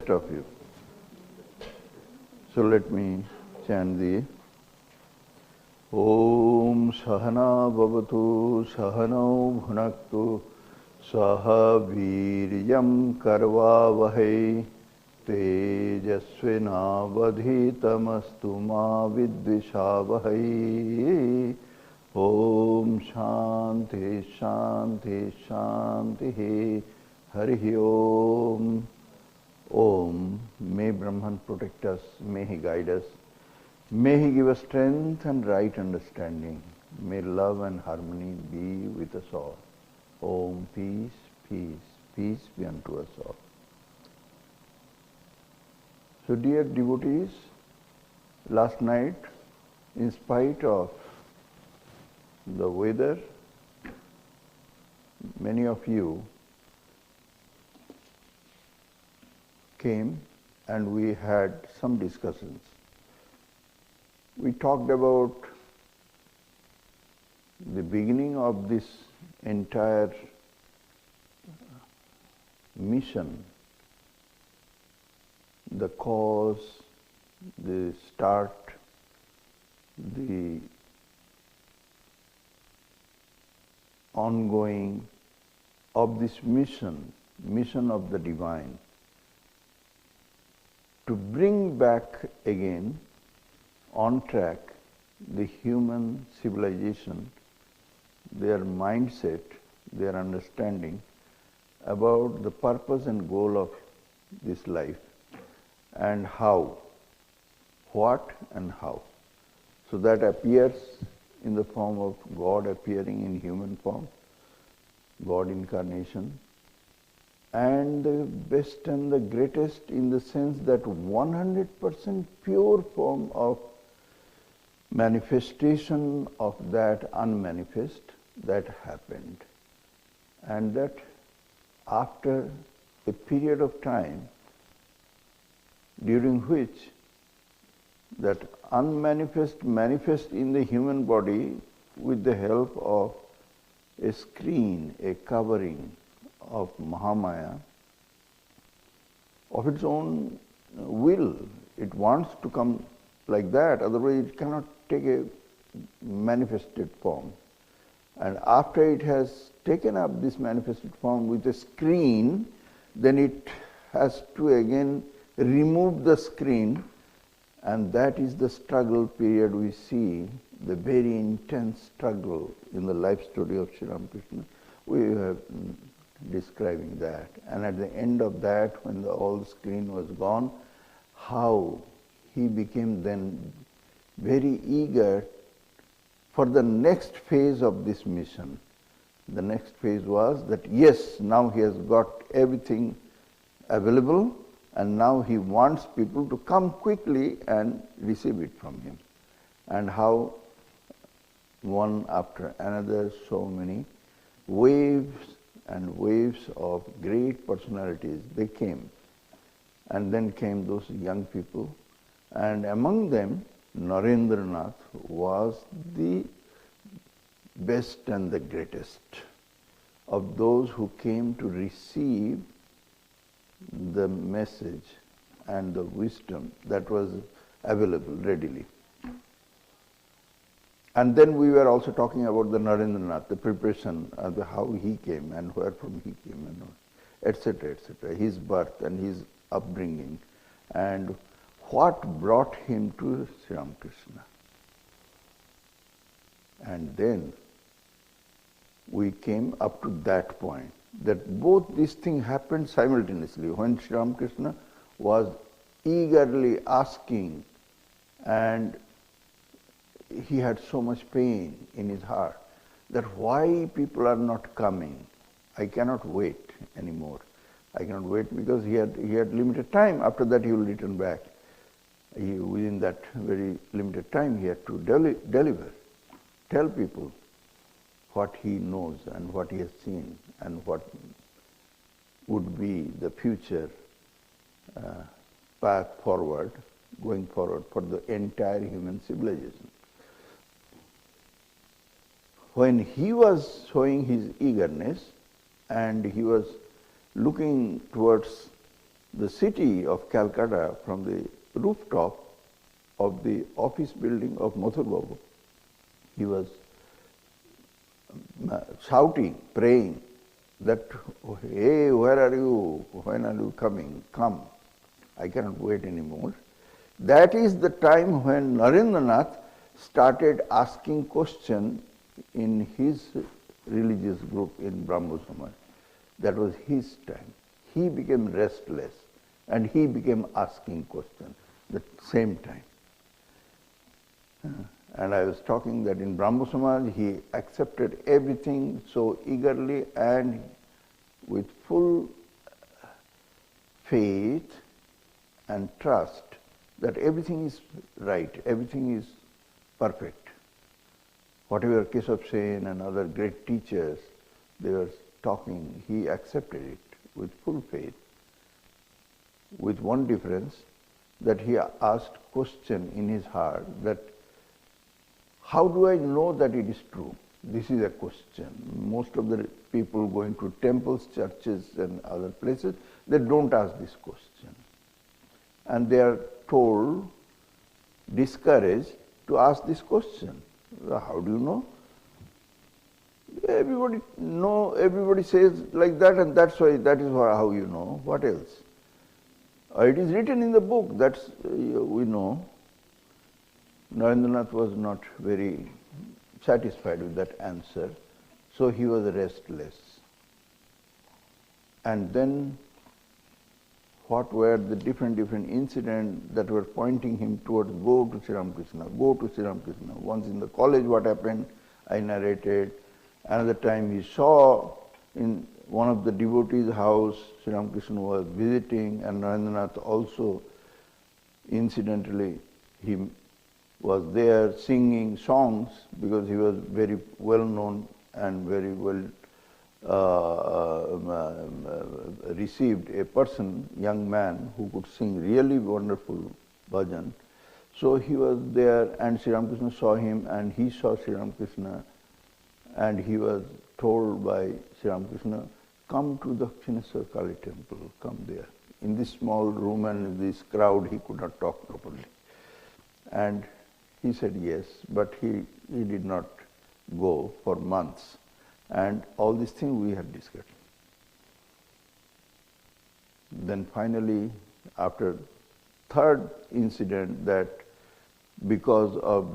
best of you. So let me chant the Om Sahana Bhavatu Sahanau Bhunaktu Saha Viryam Karvavahai Tejasvinavadhitamastu ma vidvishavahai. Om Shanti Shanti Shanti Hari Om. Om. May Brahman protect us, may he guide us, may he give us strength and right understanding. May love and harmony be with us all. Om. Peace, peace, peace be unto us all. So dear devotees, last night, in spite of the weather, many of you came and we had some discussions. We talked about the beginning of this entire mission, the cause, the start, the ongoing of this mission of the divine, to bring back again on track the human civilization, their mindset, their understanding about the purpose and goal of this life, and how, what and how. So that appears in the form of God appearing in human form, God incarnation, and the best and the greatest in the sense that 100% pure form of manifestation of that unmanifest that happened. And that after a period of time during which that unmanifest manifest in the human body with the help of a screen, a covering of Mahamaya, of its own will. It wants to come like that, otherwise it cannot take a manifested form. And after it has taken up this manifested form with a screen, then it has to again remove the screen, and that is the struggle period we see, the very intense struggle in the life story of Sri Ramakrishna. We have describing that. And at the end of that, when all the screen was gone, how he became then very eager for the next phase of this mission. The next phase was that yes, now he has got everything available, and now he wants people to come quickly and receive it from him. And how one after another, so many waves and waves of great personalities, they came. And then came those young people, and among them Narendra was the best and the greatest of those who came to receive the message and the wisdom that was available readily. And then we were also talking about the Narendra, the preparation, how he came and where from he came, and etc., his birth and his upbringing, and what brought him to Sri Ramakrishna. And then we came up to that point, that both these things happened simultaneously. When Sri Ramakrishna was eagerly asking, and he had so much pain in his heart, that why people are not coming. I cannot wait anymore. I cannot wait, because he had limited time. After that he will return back. Within that very limited time he had to deliver, tell people what he knows and what he has seen and what would be the future path forward, going forward for the entire human civilization. When he was showing his eagerness and he was looking towards the city of Calcutta from the rooftop of the office building of Mathur Babu. He was shouting, praying that, hey, where are you? When are you coming? Come. I cannot wait anymore. That is the time when Narendranath started asking questions in his religious group in Brahmo Samaj. That was his time. He became restless and he became asking questions at the same time. And I was talking that in Brahmo Samaj he accepted everything so eagerly and with full faith and trust that everything is right, everything is perfect. Whatever Keshav Sen and other great teachers, they were talking, he accepted it with full faith. With one difference, that he asked question in his heart that, how do I know that it is true? This is a question. Most of the people going to temples, churches and other places, they don't ask this question. And they are told, discouraged to ask this question. How do you know? Everybody says like that, and that is how you know. What else? It is written in the book, that's we know. Narendranath was not very satisfied with that answer, so he was restless. And then what were the different incidents that were pointing him towards go to Sri Ramakrishna, go to Sri Ramakrishna. Once in the college what happened, I narrated. Another time he saw in one of the devotees' house, Sri Ramakrishna was visiting, and Narendranath also, incidentally, he was there singing songs because he was very well known and very well received a person, young man, who could sing really wonderful bhajan. So he was there and Sri Ramakrishna saw him and he saw Sri Ramakrishna and he was told by Sri Ramakrishna, come to Dakshineshwar Kali temple, come there. In this small room and in this crowd he could not talk properly. And he said yes, but he did not go for months. And all these things we had discussed. Then finally, after third incident, that because of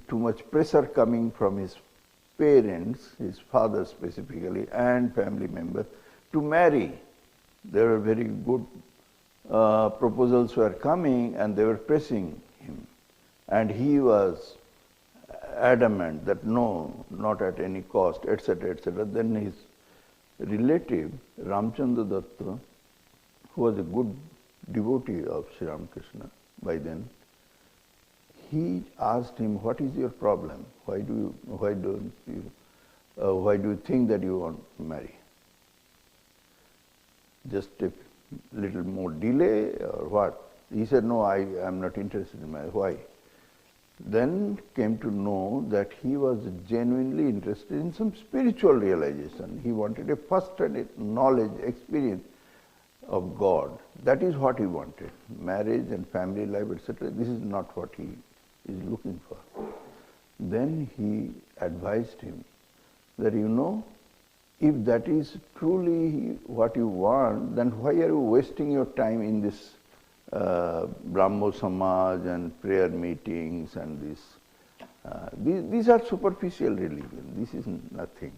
too much pressure coming from his parents, his father specifically, and family members, to marry, there were very good proposals were coming and they were pressing him. And he was adamant that no, not at any cost, etc., etc. Then his relative, Ramchandra Datta, who was a good devotee of Sri Ramakrishna by then, he asked him, what is your problem? Why do you think that you want to marry? Just a little more delay or what? He said, no, I am not interested in marriage. Why? Then came to know that he was genuinely interested in some spiritual realization. He wanted a first-hand knowledge, experience of God. That is what he wanted. Marriage and family life, etc. This is not what he is looking for. Then he advised him that, if that is truly what you want, then why are you wasting your time in this Brahmo Samaj and prayer meetings and this? These are superficial religion. This is nothing.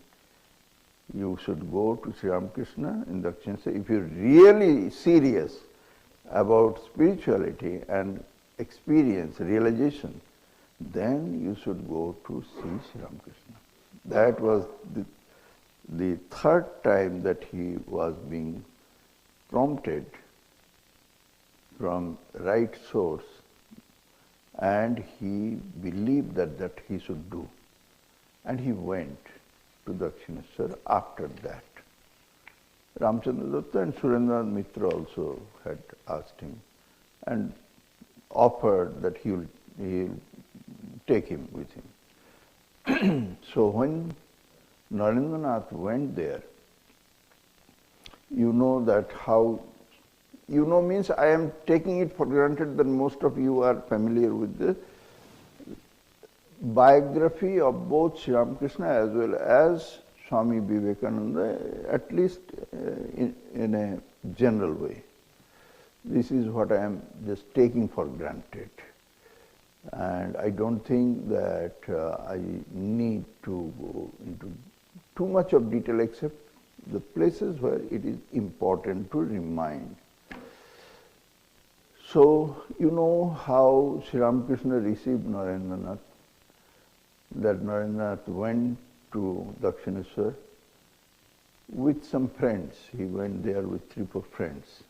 You should go to Sri Ramakrishna in Dakshineshwar. If you're really serious about spirituality and experience, realization, then you should go to see Sri Ramakrishna. That was the third time that he was being prompted from right source, and he believed that he should do. And he went to Dakshineshwar after that. Ramchandra Datta and Surendranath Mitra also had asked him and offered that he will take him with him. So when Narendranath went there, you know that how You know means I am taking it for granted that most of you are familiar with the biography of both Sri Ramakrishna as well as Swami Vivekananda, at least in a general way. This is what I am just taking for granted. And I don't think that I need to go into too much of detail except the places where it is important to remind. So, you know how Sri Ramakrishna received Narendranath, that Narendranath went to Dakshineswar with some friends. He went there with 3-4 friends.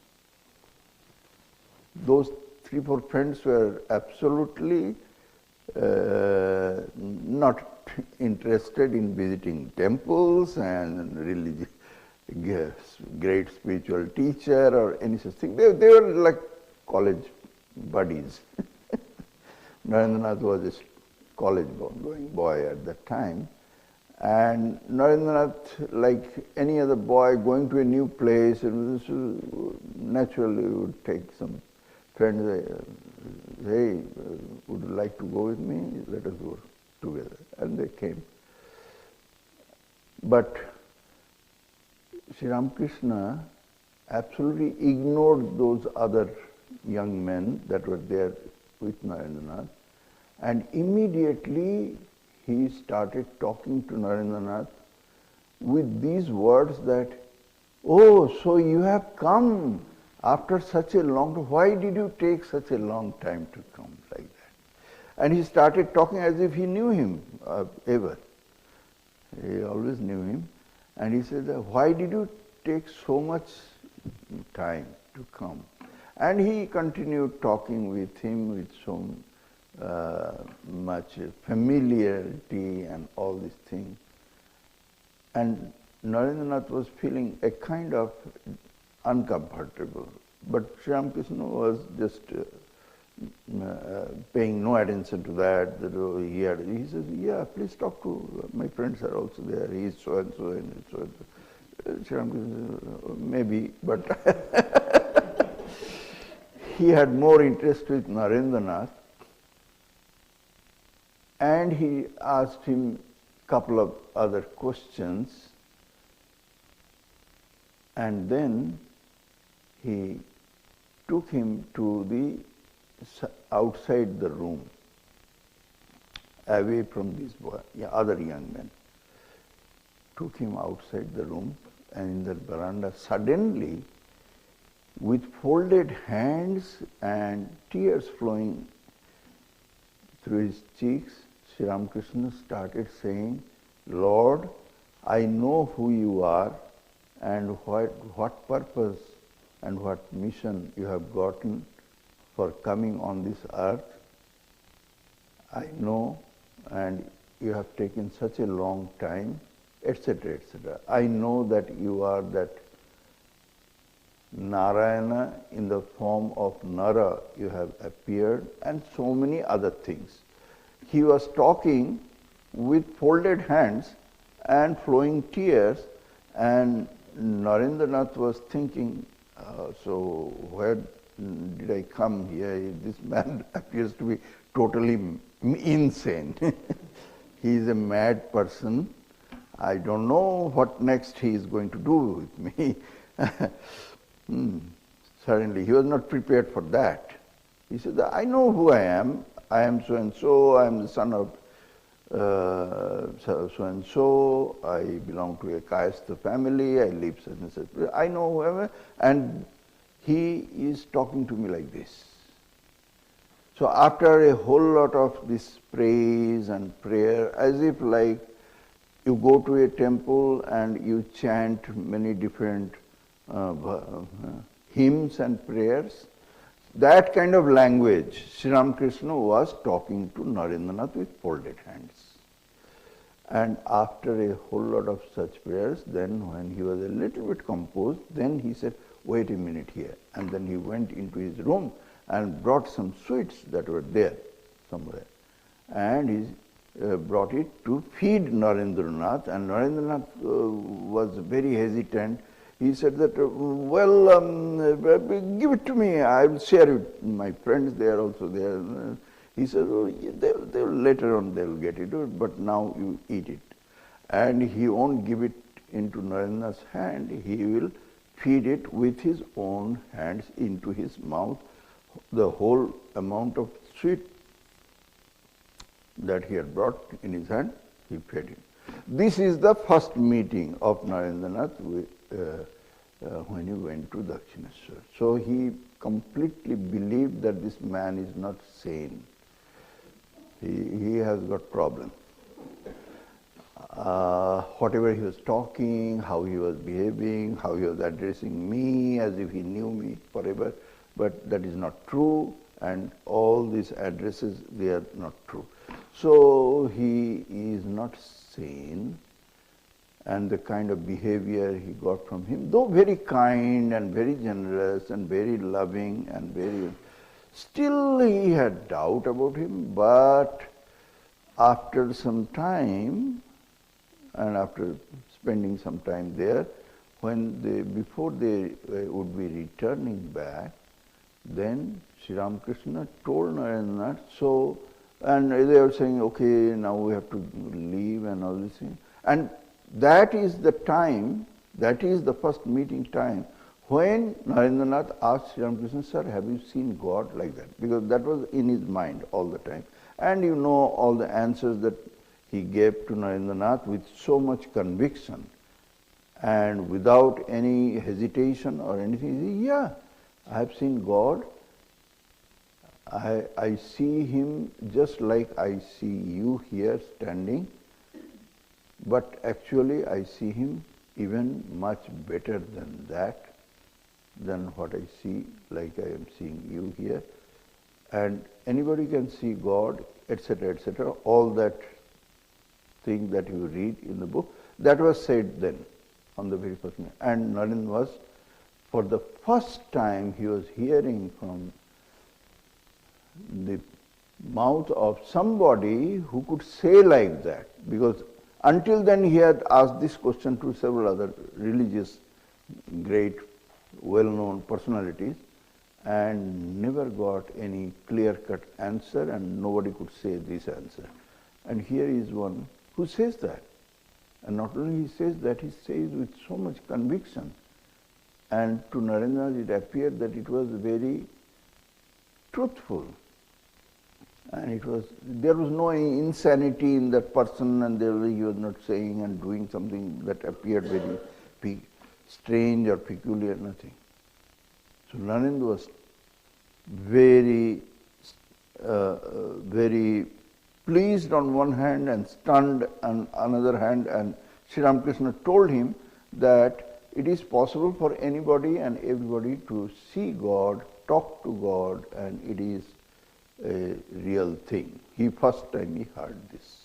Those 3-4 friends were absolutely not interested in visiting temples and religious, great spiritual teacher or any such thing. They were like college buddies. Narendranath was a college-going boy at that time. And Narendranath, like any other boy going to a new place, naturally would take some friends, hey, would you like to go with me? Let us go together. And they came. But Sri Ramakrishna absolutely ignored those other young men that were there with Narendranath, and immediately he started talking to Narendranath with these words that, oh, so you have come after such a long time. Why did you take such a long time to come like that? And he started talking as if he knew him ever. He always knew him. And he said, why did you take so much time to come? And he continued talking with him with so much familiarity and all these things. And Narendranath was feeling a kind of uncomfortable. But Sri Ramakrishna was just paying no attention to that. He says, yeah, please talk to, my friends are also there. He is so and so and so and so. Sri Ramakrishna says, maybe, but he had more interest with Narendranath. And he asked him a couple of other questions. And then he took him to the outside the room, away from these other young men. Took him outside the room, and in the veranda, suddenly, with folded hands and tears flowing through his cheeks, Sri Ramakrishna started saying, Lord, I know who you are and what purpose and what mission you have gotten for coming on this earth. I know, and you have taken such a long time, etc., etc. I know that you are that Narayana in the form of Nara you have appeared, and so many other things. He was talking with folded hands and flowing tears, and Narendranath was thinking, so where did I come here? This man appears to be totally insane. He is a mad person. I don't know what next he is going to do with me. Suddenly, he was not prepared for that. He said, I know who I am. I am so and so. I am the son of so and so. I belong to a Kayastha family. I live such and such. I know whoever. And he is talking to me like this. So after a whole lot of this praise and prayer, as if like you go to a temple and you chant many different hymns and prayers, that kind of language, Sri Ramakrishna was talking to Narendranath with folded hands. And after a whole lot of such prayers, then when he was a little bit composed, then he said, wait a minute here. And then he went into his room and brought some sweets that were there somewhere. And he brought it to feed Narendranath. And Narendranath was very hesitant. He said that, give it to me, I will share it with my friends, they are also there. He said, oh, later on they'll get it, but now you eat it. And he won't give it into Narendra's hand, he will feed it with his own hands into his mouth, the whole amount of sweet that he had brought in his hand, he fed him. This is the first meeting of Narendranath when he went to Dakshineshwar. So he completely believed that this man is not sane. He has got problem. Whatever he was talking, how he was behaving, how he was addressing me as if he knew me forever, but that is not true, and all these addresses, they are not true. So he is not sane, and the kind of behavior he got from him, though very kind and very generous and very loving and very, still he had doubt about him, but after some time, and after spending some time there, before they would be returning back, then Sri Ramakrishna told Narendranath, so, and they were saying, okay, now we have to leave and all this thing. And that is the time, that is the first meeting time, when Narendranath asked Sri Ramakrishna, sir, have you seen God, like that? Because that was in his mind all the time. And you know all the answers that he gave to Narendranath with so much conviction and without any hesitation or anything. He said, yeah, I have seen God. I see him just like I see you here standing, but actually I see him even much better than that, than what I see, like I am seeing you here. And anybody can see God, etc., etc., all that thing that you read in the book, that was said then on the very first night. And Narendra was, for the first time, he was hearing from the mouth of somebody who could say like that, because until then he had asked this question to several other religious, great, well-known personalities, and never got any clear-cut answer, and nobody could say this answer. And here is one who says that. And not only he says that, he says with so much conviction. And to Narendra it appeared that it was very truthful. And there was no insanity in that person, and he was not saying and doing something that appeared very strange or peculiar, nothing. So Narendra was very, very pleased on one hand and stunned on another hand, and Sri Ramakrishna told him that it is possible for anybody and everybody to see God, talk to God, and it is a real thing. First time he heard this.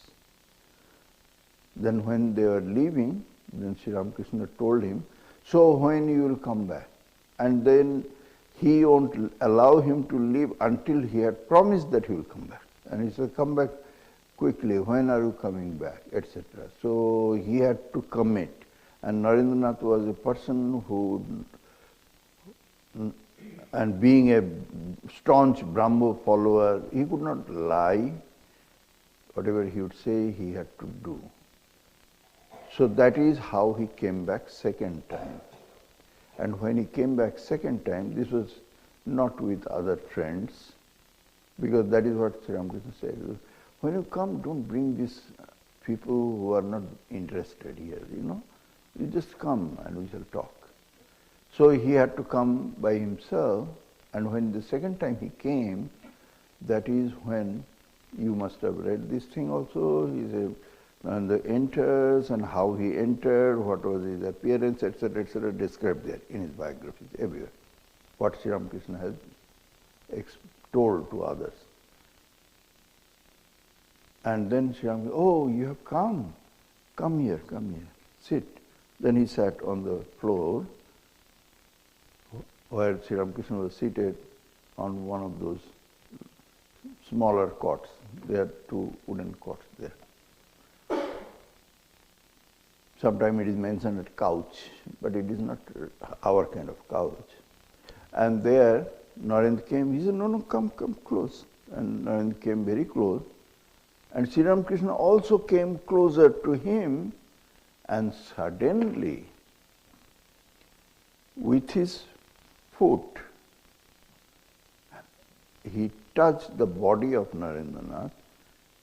Then when they were leaving, then Sri Ramakrishna told him, so when you will come back? And then he won't allow him to leave until he had promised that he will come back. And he said, come back quickly, when are you coming back, etc. So he had to commit. And Narendranath was a person who, and being a staunch Brahmo follower, he could not lie. Whatever he would say, he had to do. So that is how he came back second time. And when he came back second time, this was not with other friends, because that is what Sri Ramakrishna said. When you come, don't bring these people who are not interested here, You just come and we shall talk. So he had to come by himself, and when the second time he came, that is when, you must have read this thing also, he said, and the enters and how he entered, what was his appearance, etc., described there in his biographies, everywhere. What Sri Ramakrishna has told to others. And then Sri Ramakrishna, oh, you have come. Come here, sit. Then he sat on the floor where Sri Ramakrishna was seated on one of those smaller cots. There are two wooden cots there. Sometimes it is mentioned at couch, but it is not our kind of couch. And there, Narendra came, he said, no, come close. And Narendra came very close. And Sri Ramakrishna also came closer to him, and suddenly, with his foot, he touched the body of Narendranath,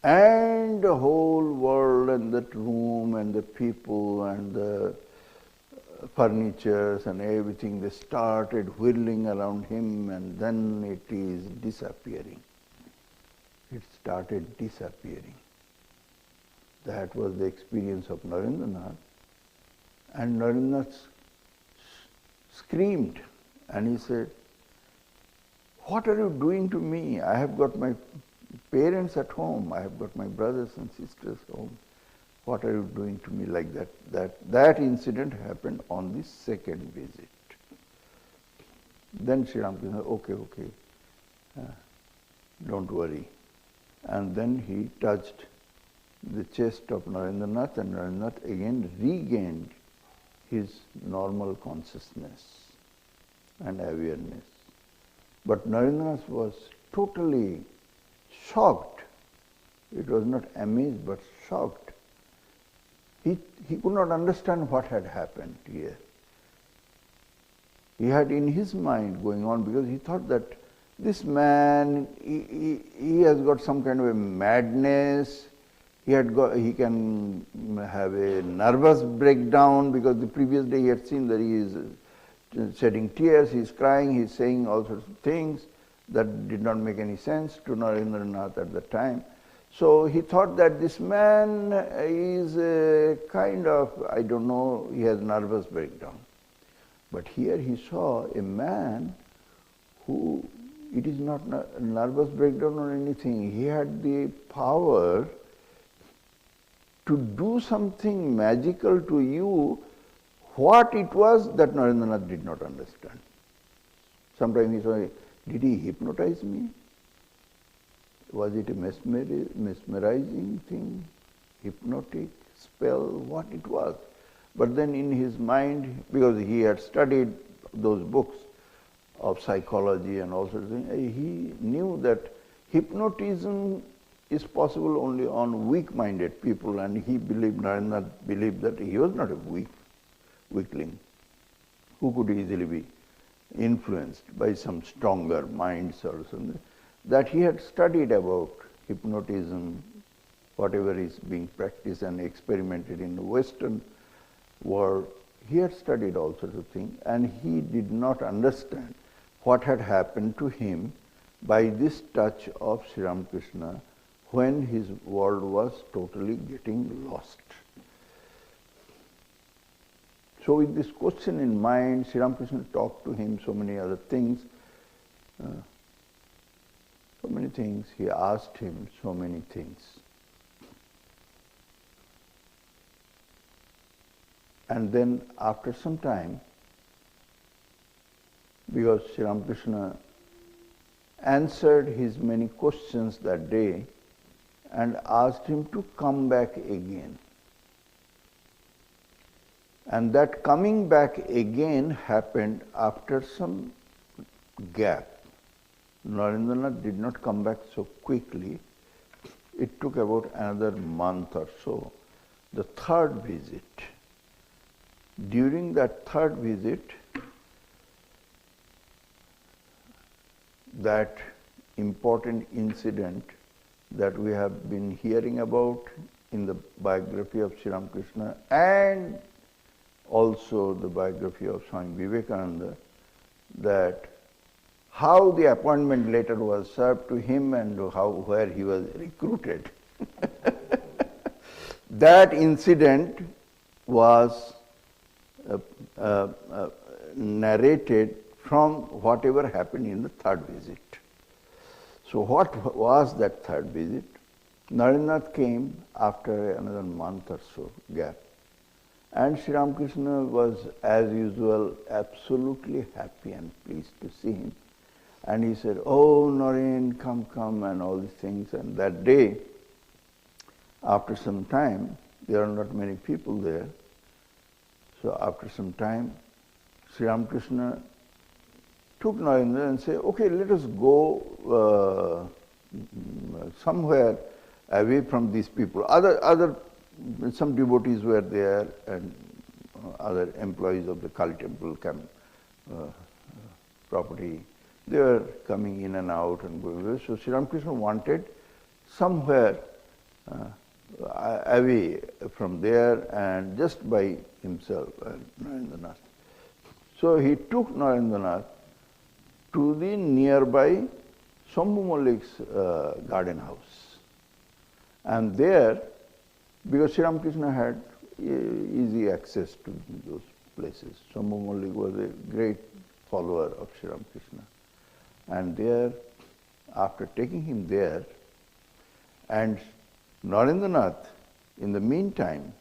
and the whole world and that room and the people and the furnitures and everything, they started whirling around him, and then it is disappearing. It started disappearing. That was the experience of Narendranath. And Narendranath screamed, and he said, what are you doing to me? I have got my parents at home. I have got my brothers and sisters home. What are you doing to me like that? That incident happened on the second visit. Then Sri Ramakrishna said, okay, don't worry. And then he touched the chest of Narendranath, and Narendranath again regained his normal consciousness and awareness. But Narendranath was totally shocked. It was not amazed, but shocked. He could not understand what had happened here. He had in his mind going on, because he thought that this man, he has got some kind of a madness. He can have a nervous breakdown, because the previous day he had seen that he is shedding tears, he is crying, he is saying all sorts of things that did not make any sense to Narendranath at the time. So he thought that this man is a kind of, I don't know, he has nervous breakdown. But here he saw a man who, it is not a nervous breakdown or anything. He had the power to do something magical to you. What it was, that Narendranath did not understand. Sometimes he saw, did he hypnotize me? Was it a mesmerizing thing, hypnotic spell, what it was? But then in his mind, because he had studied those books of psychology and all sorts of things, he knew that hypnotism is possible only on weak-minded people, and he believed, Narendranath believed that he was not a weakling who could easily be influenced by some stronger minds or something. That he had studied about hypnotism, whatever is being practiced and experimented in the Western world, he had studied all sorts of things, and he did not understand what had happened to him by this touch of Sri Ramakrishna when his world was totally getting lost. So with this question in mind, Sri Ramakrishna talked to him so many other things, he asked him so many things. And then after some time, because Sri Ramakrishna answered his many questions that day and asked him to come back again. And that coming back again happened after some gap. Narendranath did not come back so quickly. It took about another month or so. The third visit. During that third visit, that important incident that we have been hearing about in the biography of Sri Ramakrishna and also the biography of Swami Vivekananda, that how the appointment letter was served to him and where he was recruited. That incident was narrated from whatever happened in the third visit. So what was that third visit? Narendranath came after another month or so gap. And Sri Ramakrishna was, as usual, absolutely happy and pleased to see him. And he said, "Oh, Naren, come," and all these things. And that day, after some time, there are not many people there, So after some time, Sri Ramakrishna took Narendra and said, okay, let us go somewhere away from these people. Some devotees were there and other employees of the Kali temple property. They were coming in and out and going away. So Sri Ramakrishna wanted somewhere away from there and just by himself, Narendranath. So he took Narendranath to the nearby Shambhu Mallik's garden house. And there, because Sri Ramakrishna had easy access to those places, Shambhu Mallik was a great follower of Sri Ramakrishna. And there, after taking him there, and Narendranath, in the meantime,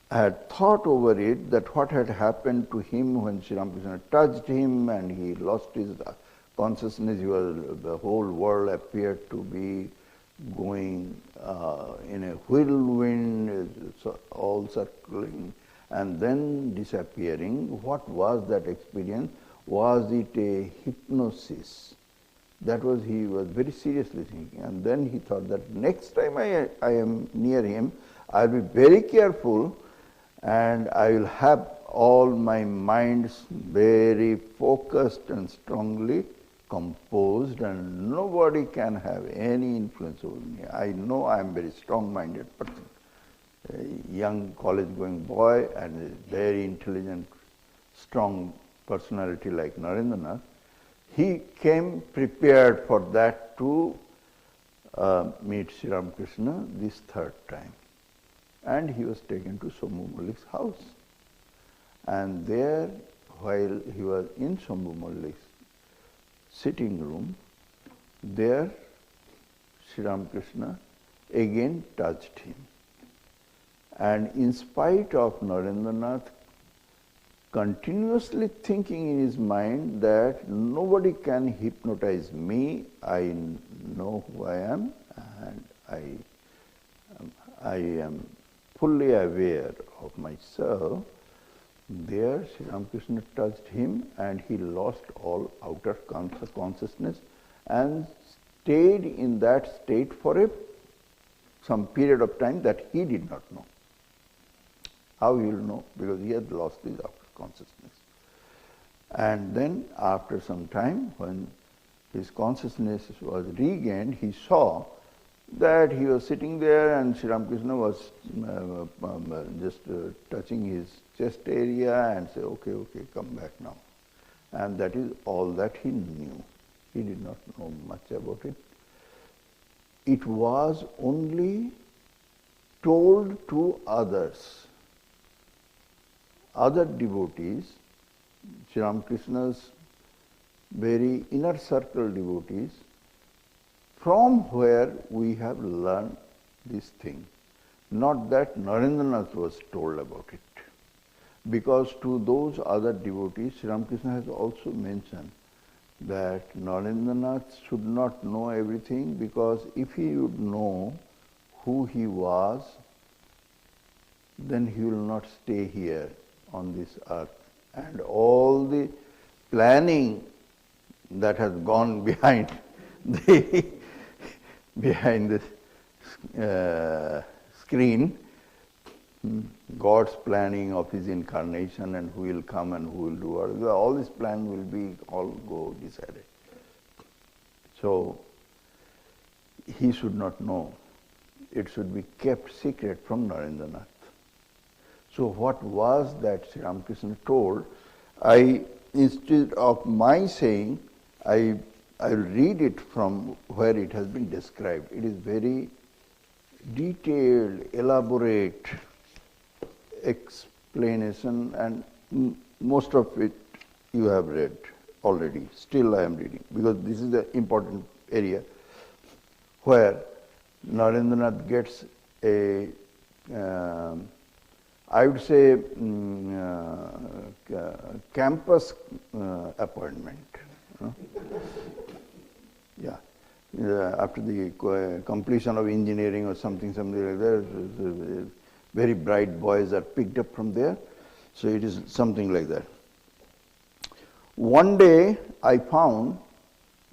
had thought over it that what had happened to him when Sri Ramakrishna touched him and he lost his consciousness, the whole world appeared to be going in a whirlwind, all circling and then disappearing. What was that experience? Was it a hypnosis? That was, he was very seriously thinking. And then he thought that next time I am near him, I'll be very careful and I will have all my minds very focused and strongly composed, and nobody can have any influence over me. I know I am a very strong-minded person, a young college-going boy and a very intelligent, strong personality like Narendranath. He came prepared for that to meet Sri Ramakrishna this third time. And he was taken to Shambhu Mallik's house. And there, while he was in Shambhu Mallik's sitting room, there Sri Ramakrishna again touched him. And in spite of Narendranath continuously thinking in his mind that nobody can hypnotize me, I know who I am and I am fully aware of myself, there Sri Ramakrishna touched him and he lost all outer consciousness and stayed in that state for some period of time that he did not know. How he will know? Because he had lost his outer consciousness. And then after some time, when his consciousness was regained, he saw that he was sitting there and Sri Ramakrishna was just touching his chest area and say, okay, come back now. And that is all that he knew. He did not know much about it. It was only told to others, other devotees, Sri Ramakrishna's very inner circle devotees, from where we have learned this thing. Not that Narendranath was told about it. Because to those other devotees, Sri Ramakrishna has also mentioned that Narendranath should not know everything, because if he would know who he was, then he will not stay here on this earth. And all the planning that has gone behind the screen, God's planning of his incarnation and who will come and who will do all this plan will all go decided. So he should not know. It should be kept secret from Narendranath. So what was that Sri Ramakrishna told? Instead of my saying, I will read it from where it has been described. It is very detailed, elaborate explanation, and most of it you have read already. Still I am reading, because this is the important area where Narendranath gets a, I would say, campus appointment. Yeah. After the completion of engineering or something like that, very bright boys are picked up from there So it is something like that. One day I found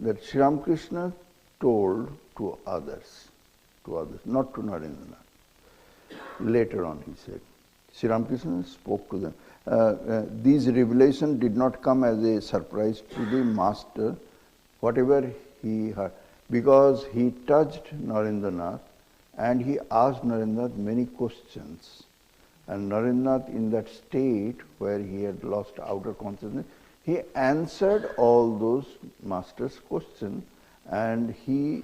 that Sri Ramakrishna told to others, not to Narendra. Later on he said, Sri Ramakrishna spoke to them. These revelations did not come as a surprise to the master, whatever he heard, because he touched Narendranath and he asked Narendranath many questions. And Narendranath, in that state where he had lost outer consciousness, he answered all those master's questions, and he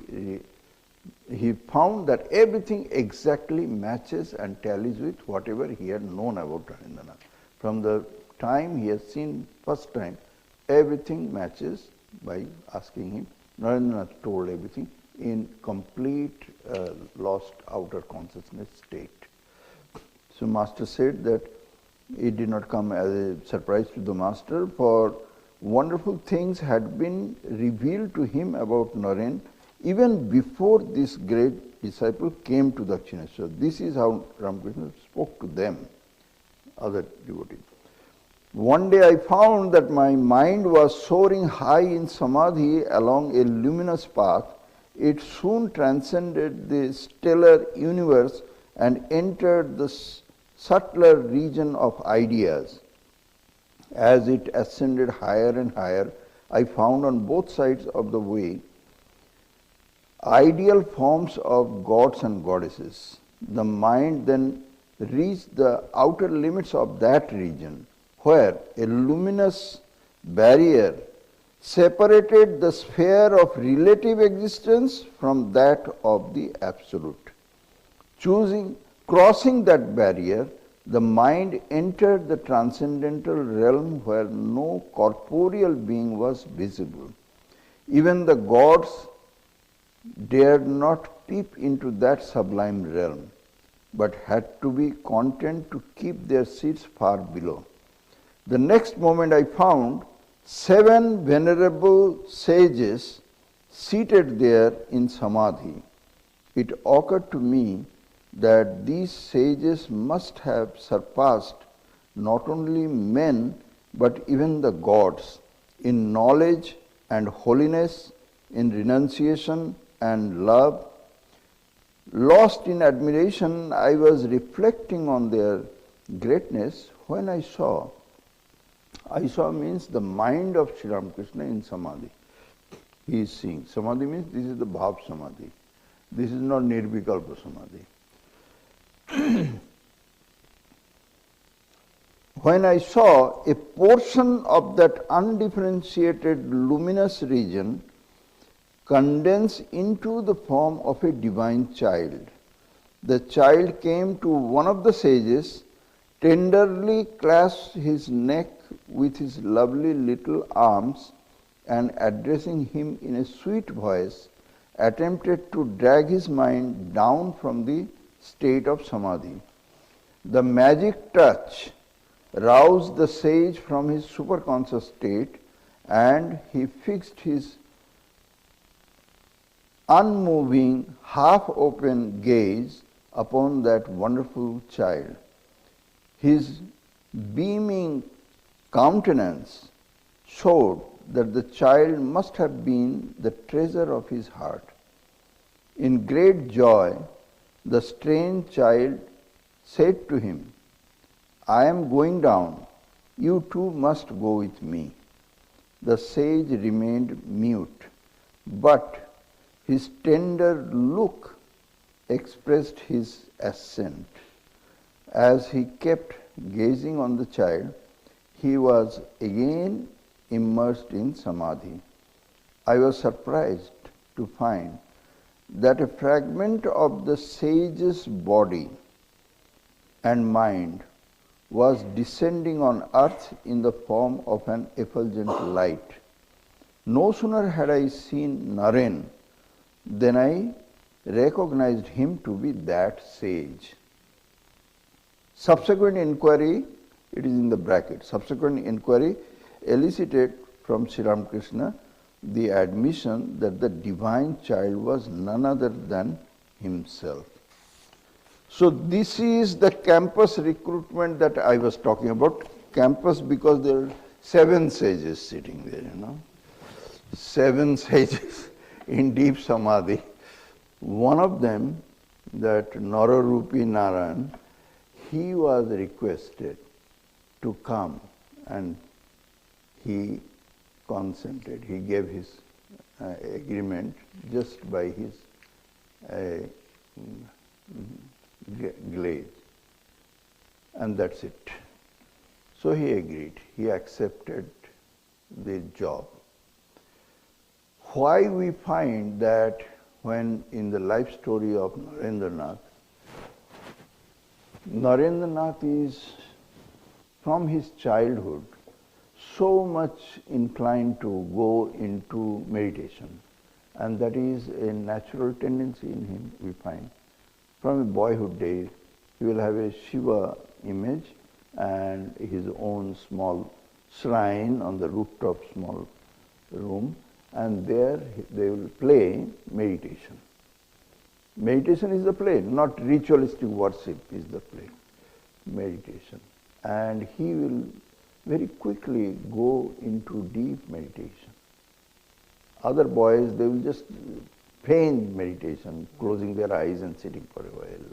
found that everything exactly matches and tallies with whatever he had known about Narendra. From the time he has seen first time, everything matches by asking him. Narendra told everything in complete lost outer consciousness state. So master said that it did not come as a surprise to the master, for wonderful things had been revealed to him about Naren even before this great disciple came to Dakshineshwar. This is how Ramakrishna spoke to them, other devotees. One day I found that my mind was soaring high in samadhi along a luminous path. It soon transcended the stellar universe and entered the subtler region of ideas. As it ascended higher and higher, I found on both sides of the way ideal forms of gods and goddesses. The mind then reached the outer limits of that region, where a luminous barrier separated the sphere of relative existence from that of the absolute. Crossing that barrier, the mind entered the transcendental realm where no corporeal being was visible. Even the gods dared not peep into that sublime realm, but had to be content to keep their seats far below. The next moment I found 7 venerable sages seated there in samadhi. It occurred to me that these sages must have surpassed not only men but even the gods in knowledge and holiness, in renunciation and love. Lost in admiration, I was reflecting on their greatness when I saw means the mind of Sri Ramakrishna in samadhi. He is seeing. Samadhi means this is the bhav samadhi. This is not nirvikalpa samadhi. When I saw a portion of that undifferentiated luminous region condense into the form of a divine child, the child came to one of the sages, tenderly clasped his neck with his lovely little arms, and addressing him in a sweet voice, attempted to drag his mind down from the state of samadhi. The magic touch roused the sage from his superconscious state, and he fixed his unmoving, half-open gaze upon that wonderful child. His beaming countenance showed that the child must have been the treasure of his heart. In great joy, the strange child said to him, I am going down. You too must go with me. The sage remained mute, but his tender look expressed his assent. As he kept gazing on the child, he was again immersed in samadhi. I was surprised to find that a fragment of the sage's body and mind was descending on earth in the form of an effulgent light. No sooner had I seen Naren than I recognized him to be that sage. Subsequent inquiry, it is in the bracket, subsequent inquiry elicited from Sri Ramakrishna the admission that the divine child was none other than himself. So this is the campus recruitment that I was talking about. Campus because there are 7 sages sitting there, 7 sages in deep samadhi. One of them, that Nararupi Narayan, he was requested to come and he consented. He gave his agreement just by his glaze. And that's it. So he agreed. He accepted the job. Why we find that when in the life story of Narendranath is from his childhood so much inclined to go into meditation, and that is a natural tendency in him, we find. From his boyhood days, he will have a Shiva image and his own small shrine on the rooftop, small room, and there they will play meditation. Meditation is the play, not ritualistic worship is the play, meditation. And he will very quickly go into deep meditation. Other boys, they will just feign meditation, closing their eyes and sitting for a while,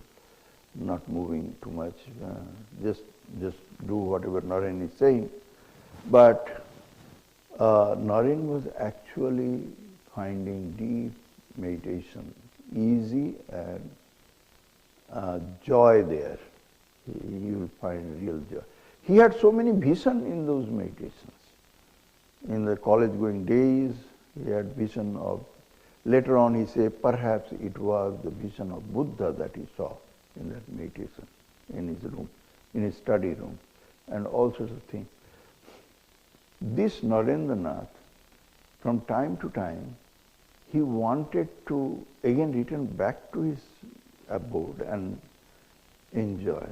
not moving too much, just do whatever Naren is saying. But Naren was actually finding deep meditation easy and joy there. You will find real joy. He had so many visions in those meditations. In the college-going days, he had vision of, later on he said, perhaps it was the vision of Buddha that he saw in that meditation, in his room, in his study room, and all sorts of things. This Narendranath, from time to time, he wanted to again return back to his abode and enjoy.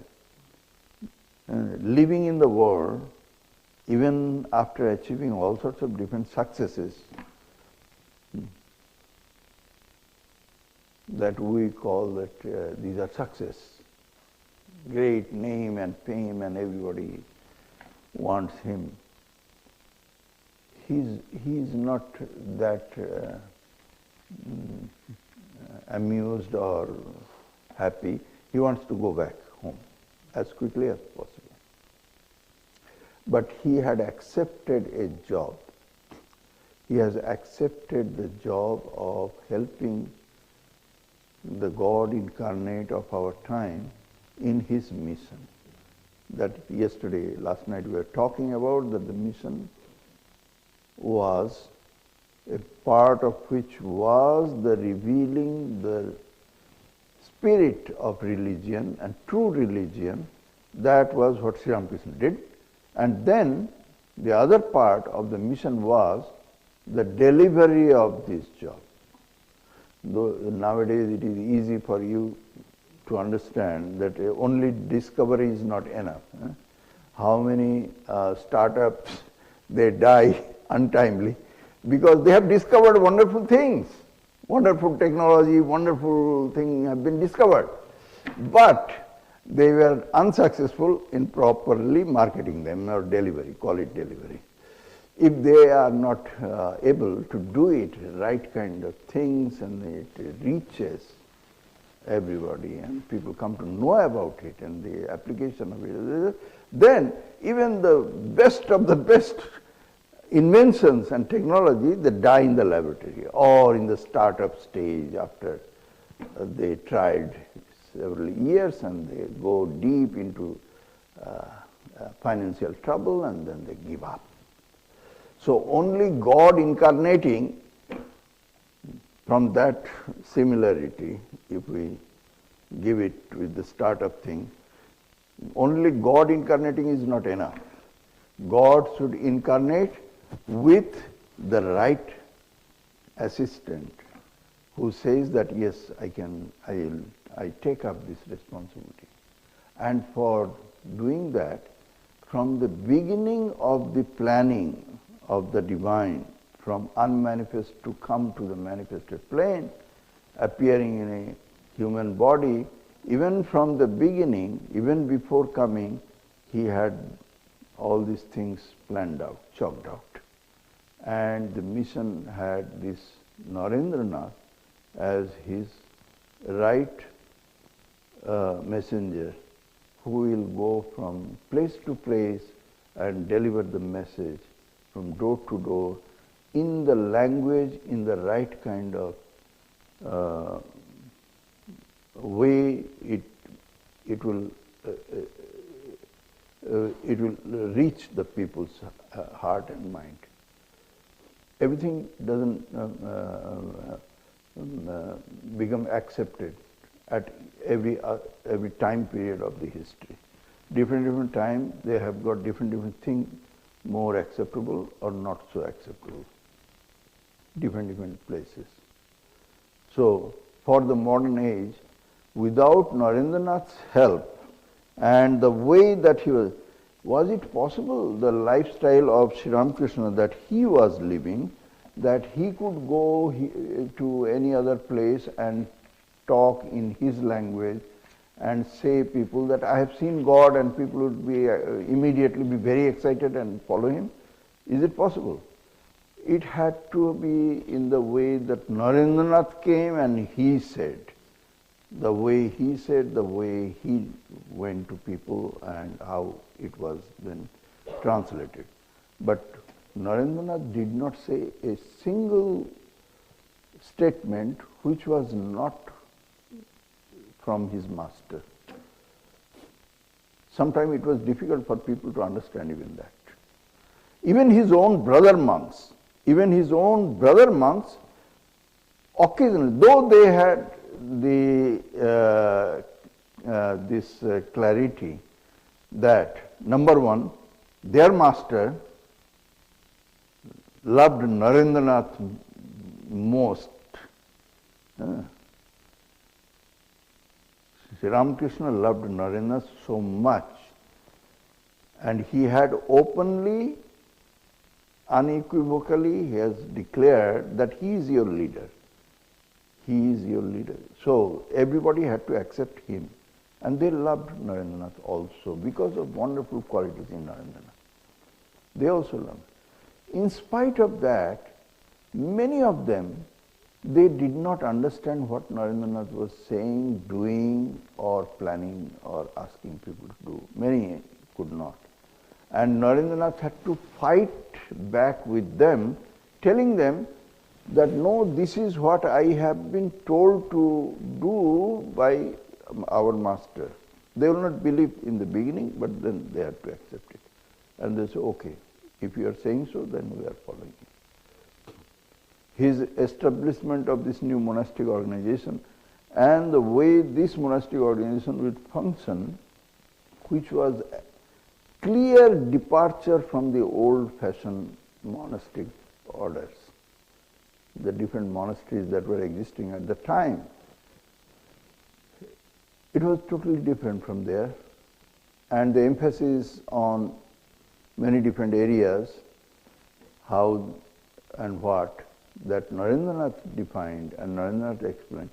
Living in the world, even after achieving all sorts of different successes that we call that these are success, great name and fame, and everybody wants him. He's not that amused or happy. He wants to go back home as quickly as possible. But he had accepted a job. He has accepted the job of helping the God incarnate of our time in his mission. That yesterday, last night we were talking about, that the mission was a part of which was the revealing the spirit of religion and true religion. That was what Sri Ramakrishna did. And then the other part of the mission was the delivery of this job. Though nowadays it is easy for you to understand that only discovery is not enough. How many startups, they die untimely because they have discovered wonderful things. Wonderful technology, wonderful things have been discovered. But they were unsuccessful in properly marketing them or delivery, call it delivery. If they are not able to do it, right kind of things, and it reaches everybody and people come to know about it and the application of it, then even the best of the best inventions and technology, they die in the laboratory or in the startup stage after they tried several years and they go deep into financial trouble and then they give up. So only God incarnating, from that similarity, if we give it with the startup thing, only God incarnating is not enough. God should incarnate with the right assistant who says that yes, I take up this responsibility. And for doing that, from the beginning of the planning of the divine, from unmanifest to come to the manifested plane, appearing in a human body, even from the beginning, even before coming, he had all these things planned out, chalked out. And the mission had this Narendranath as his right messenger, who will go from place to place and deliver the message from door to door in the language, in the right kind of way it will reach the people's heart and mind. Everything doesn't become accepted at every time period of the history. Different time they have got different things more acceptable or not so acceptable. Different places. So for the modern age, without Narendranath's help and the way that he was it possible, the lifestyle of Sri Ramakrishna that he was living, that he could go to any other place and talk in his language and say people that I have seen God, and people would be immediately be very excited and follow him? Is it possible? It had to be in the way that Narendranath came and he said. The way he said, the way he went to people, and how it was then translated. But Narendranath did not say a single statement which was not from his master. Sometimes it was difficult for people to understand even that. Even his own brother monks, occasionally, though they had this clarity that, number one, their master loved Narendranath most. Sri Ramakrishna loved Narendranath so much, and he had openly, unequivocally, he has declared that he is your leader. He is your leader. So everybody had to accept him. And they loved Narendranath also because of wonderful qualities in Narendranath. They also loved. In spite of that, many of them, they did not understand what Narendranath was saying, doing, or planning, or asking people to do. Many could not. And Narendranath had to fight back with them, telling them that no, this is what I have been told to do by our master. They will not believe in the beginning, but then they have to accept it. And they say, okay, if you are saying so, then we are following it. His establishment of this new monastic organization and the way this monastic organization would function, which was a clear departure from the old-fashioned monastic orders, the different monasteries that were existing at the time. It was totally different from there, and the emphasis on many different areas, how and what, that Narendranath defined and Narendranath explained,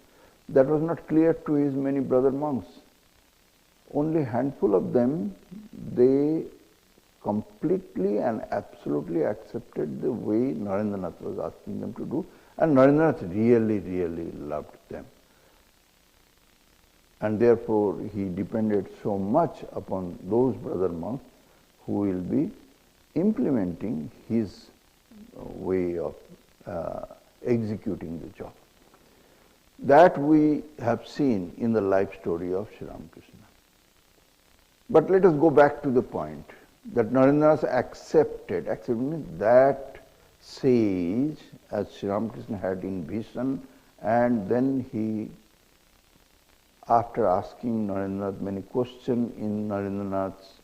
that was not clear to his many brother monks. Only a handful of them, they completely and absolutely accepted the way Narendranath was asking them to do, and Narendranath really loved them. And therefore he depended so much upon those brother monks who will be implementing his way of executing the job. That we have seen in the life story of Sri Ramakrishna. But let us go back to the point that Narendranath accepted means that sage as Sri Ramakrishna had in vision, and then he, after asking Narendranath many questions in Narendranath's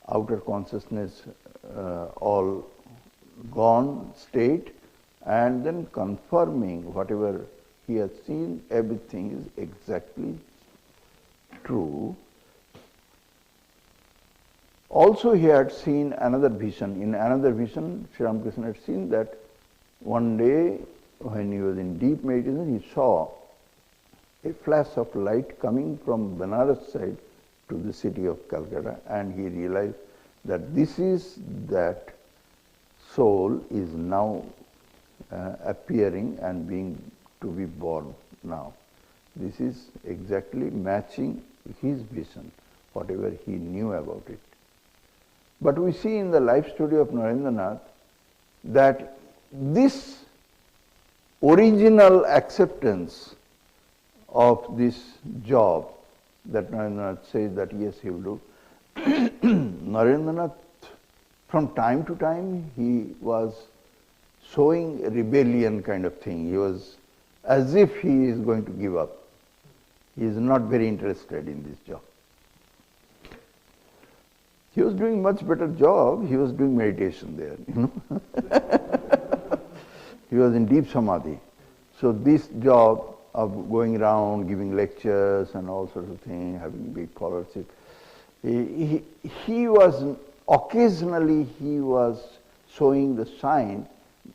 outer consciousness all gone state, and then confirming whatever he has seen, everything is exactly true. Also he had seen another vision. In another vision, Sri Ramakrishna had seen that one day when he was in deep meditation, he saw a flash of light coming from Benares side to the city of Calcutta, and he realized that this is that soul is now appearing and being to be born now. This is exactly matching his vision, whatever he knew about it. But we see in the life story of Narendranath that this original acceptance of this job that Narendranath says that yes, he will do, Narendranath, from time to time, he was showing a rebellion kind of thing. He was as if he is going to give up. He is not very interested in this job. He was doing much better job. He was doing meditation there, He was in deep samadhi. So this job of going around, giving lectures and all sorts of things, having big scholarship, he was occasionally he was showing the sign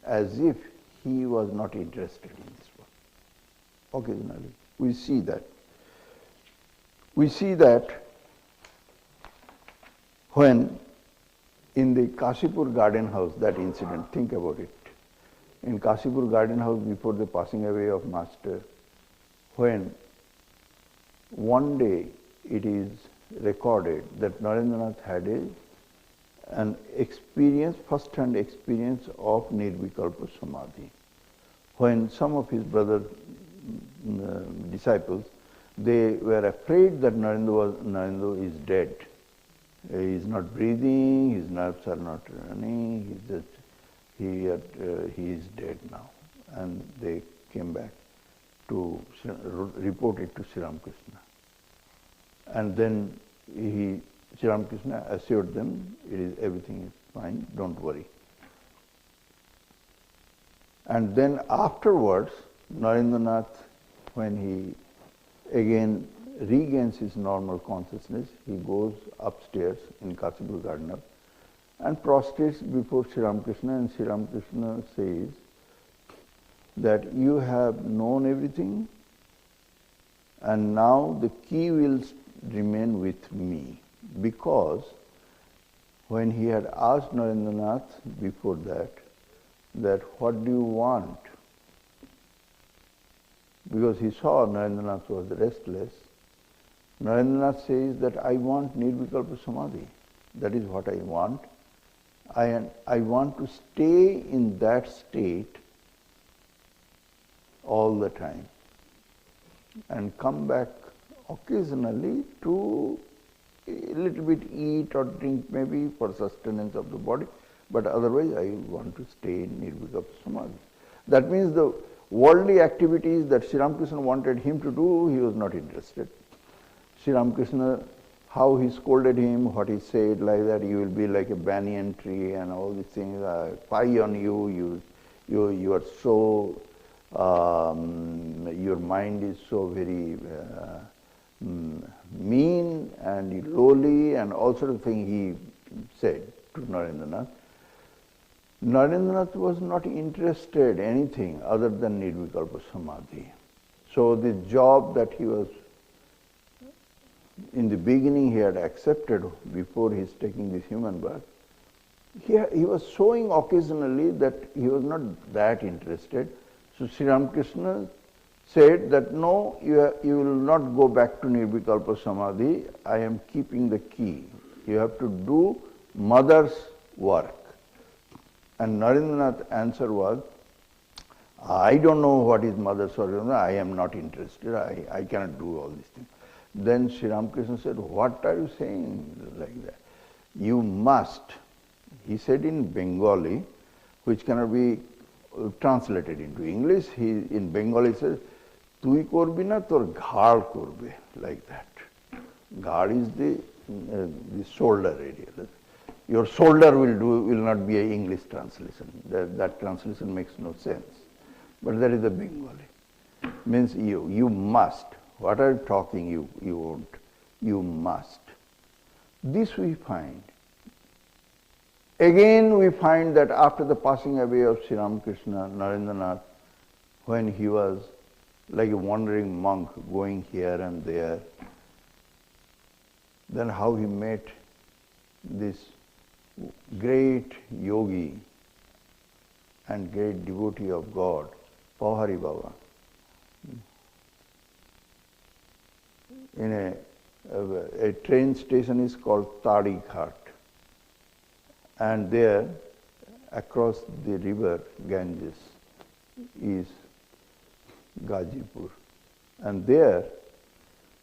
as if he was not interested in this work. Occasionally, we see that. We see that when in the Kashipur garden house, that incident, think about it. In Kashipur garden house before the passing away of Master, when one day it is recorded that Narendranath had an experience, first-hand experience of Nirvikalpa Samadhi. When some of his brother disciples, they were afraid that Narendra is dead. He is not breathing, his nerves are not running, he is dead now. And they came back to report it to Sri Ramakrishna. And then Sri Ramakrishna assured them, everything is fine, don't worry. And then afterwards, Narendranath, when he again regains his normal consciousness, he goes upstairs in Kashipur garden house and prostrates before Sri Ramakrishna, and Sri Ramakrishna says that you have known everything and now the key will remain with me. Because when he had asked Narendranath before that what do you want? Because he saw Narendranath was restless, Narendranath says that I want Nirvikalpa Samadhi. That is what I want. I want to stay in that state all the time and come back occasionally to a little bit eat or drink maybe for sustenance of the body, but otherwise I want to stay in Nirvikalpa Samadhi. That means the worldly activities that Sri Ramakrishna wanted him to do, he was not interested. Sri Ramakrishna, how he scolded him, what he said like that, you will be like a banyan tree and all these things, spy on you, you are so, your mind is so very mean and lowly and all sort of things he said to Narendranath. Narendranath was not interested in anything other than Nirvikalpa Samadhi. So the job that he was, in the beginning he had accepted before his taking this human birth, he was showing occasionally that he was not that interested. So Sri Ramakrishna said that no, you will not go back to Nirvikalpa Samadhi, I am keeping the key. You have to do mother's work. And Narendranath's answer was, I don't know what is mother's work, I am not interested, I cannot do all these things. Then Sri Ramakrishna said, what are you saying like that? You must, he said in Bengali, which cannot be translated into English. In Bengali says, Tui korbi na tor ghar korbe, like that. Ghar is the shoulder area. Your shoulder will not be an English translation. That translation makes no sense. But that is the Bengali. Means you must. What are you talking you won't? You must. This we find. Again we find that after the passing away of Sri Ramakrishna, Narendranath, when he was like a wandering monk going here and there. Then how he met this great yogi and great devotee of God, Pauhari Baba. In a train station is called Tadi Ghat, and there across the river Ganges is Gazipur, and there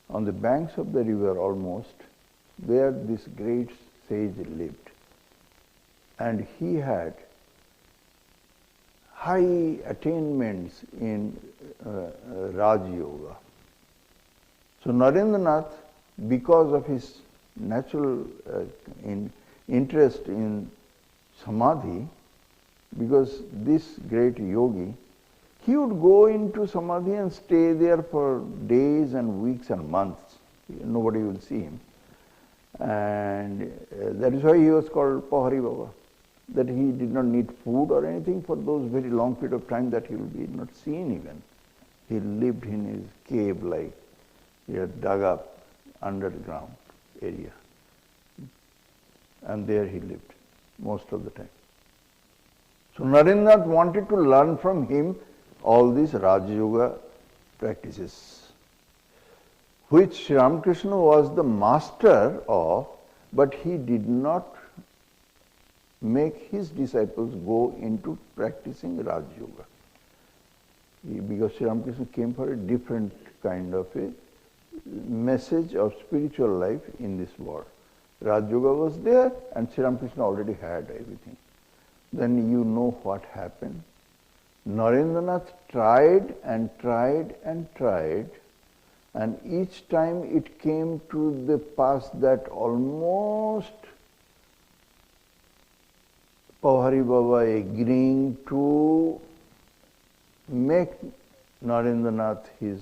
on the banks of the river almost, there this great sage lived, and he had high attainments in Raj Yoga. So Narendranath, because of his natural interest in Samadhi, because this great yogi, he would go into Samadhi and stay there for days and weeks and months. Nobody would see him. And that is why he was called Pauhari Baba, that he did not need food or anything for those very long period of time that he will be not seen even. He lived in his cave, like he had dug up underground area. And there he lived most of the time. So Narendranath wanted to learn from him all these Raja Yoga practices, which Sri Ramakrishna was the master of, but he did not make his disciples go into practicing Raja Yoga. Because Sri Ramakrishna came for a different kind of a message of spiritual life in this world. Raja Yoga was there and Sri Ramakrishna already had everything. Then you know what happened. Narendranath tried and tried and tried, and each time it came to the pass that almost Pauhari Baba agreeing to make Narendranath his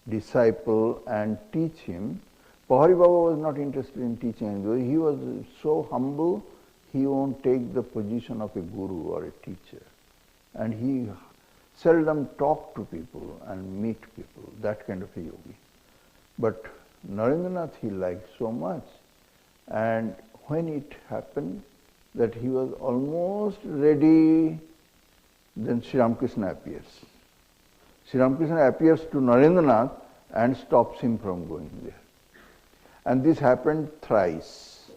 disciple and teach him. Pauhari Baba was not interested in teaching anybody. He was so humble, he won't take the position of a guru or a teacher. And he seldom talked to people and meet people, that kind of a yogi. But Narendranath he liked so much. And when it happened that he was almost ready, then Sri Ramakrishna appears. Sri Ramakrishna appears to Narendranath and stops him from going there. And this happened thrice.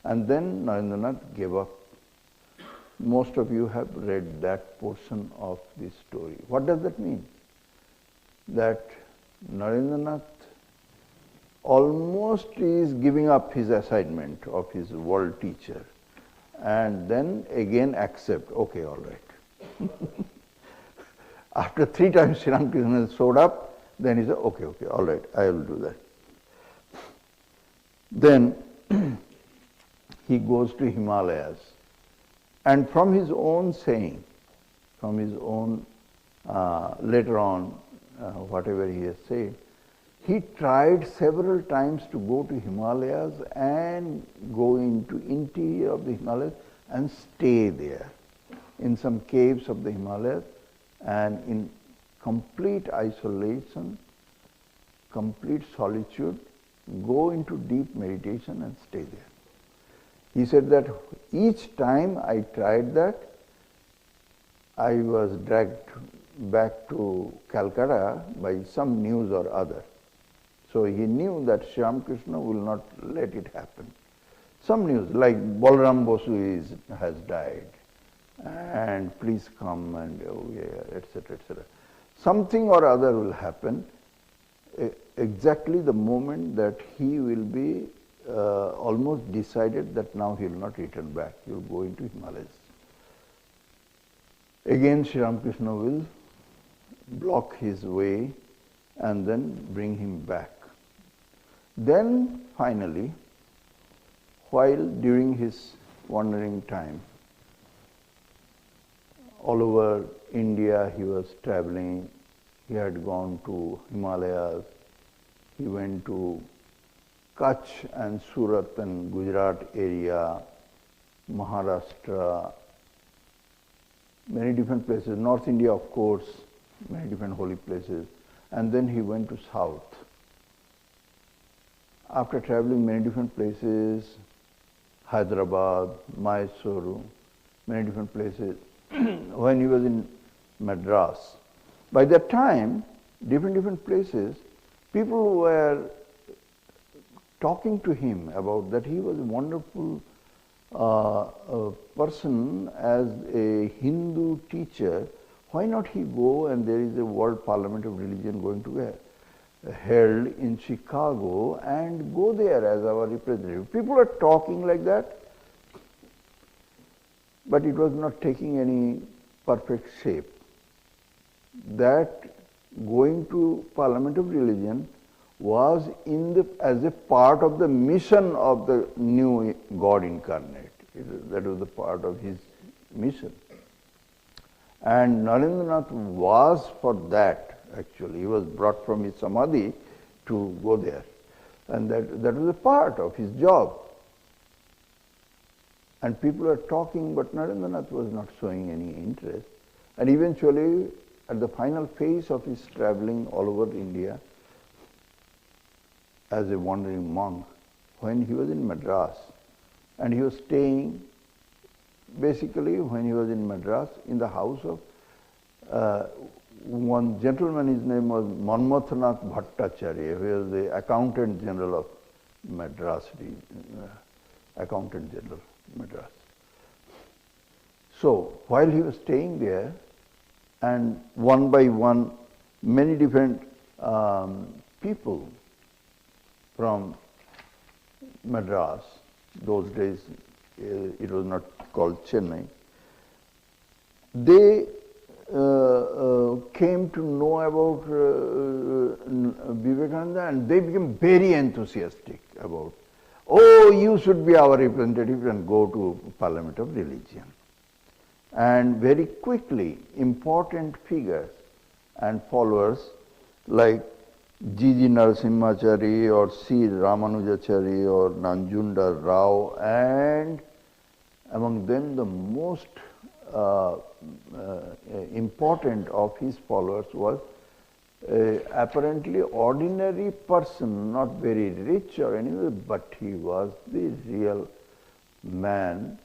And then Narendranath gave up. Most of you have read that portion of this story. What does that mean? That Narendranath almost is giving up his assignment of his world teacher, and then again accept, okay, all right. After 3 times Sri Ramakrishna showed up, then he said, okay, all right, I will do that. Then he goes to Himalayas. And from his own saying, from his own, later on, whatever he has said, he tried several times to go to Himalayas and go into interior of the Himalayas and stay there in some caves of the Himalayas and in complete isolation, complete solitude, go into deep meditation and stay there. He said that each time I tried that, I was dragged back to Calcutta by some news or other. So he knew that Sri Ramakrishna will not let it happen. Some news like Balram Bosu has died, and please come, and etc., etc. Something or other will happen exactly the moment that he will be almost decided that now he will not return back, he will go into Himalayas. Again Sri Ramakrishna will block his way and then bring him back. Then finally, while during his wandering time, all over India he was traveling, he had gone to Himalayas, he went to Kutch and Surat and Gujarat area, Maharashtra, many different places, North India of course, many different holy places, and then he went to south. After traveling many different places, Hyderabad, Mysuru, many different places, when he was in Madras, by that time, different places, people were talking to him about that he was a wonderful person as a Hindu teacher. Why not he go, and there is a World Parliament of Religion going to be held in Chicago, and go there as our representative. People are talking like that, but it was not taking any perfect shape. That going to Parliament of Religion was as a part of the mission of the new God incarnate. That was the part of his mission. And Narendranath was for that, actually. He was brought from his samadhi to go there. And that was a part of his job. And people are talking, but Narendranath was not showing any interest. And eventually, at the final phase of his traveling all over India as a wandering monk, when he was in Madras, and he was staying, basically when he was in Madras, in the house of one gentleman. His name was Manmathanath Bhattacharya, who was the Accountant General of Madras, Accountant General Madras. So while he was staying there, and one by one, many different people from Madras, those days it was not called Chennai, they came to know about Vivekananda, and they became very enthusiastic about, oh, you should be our representative and go to Parliament of Religion. And very quickly, important figures and followers like G.G. Narasimhachari or C. Ramanujachari or Nanjunda Rao, and among them the most important of his followers was apparently ordinary person, not very rich or anything, but he was the real man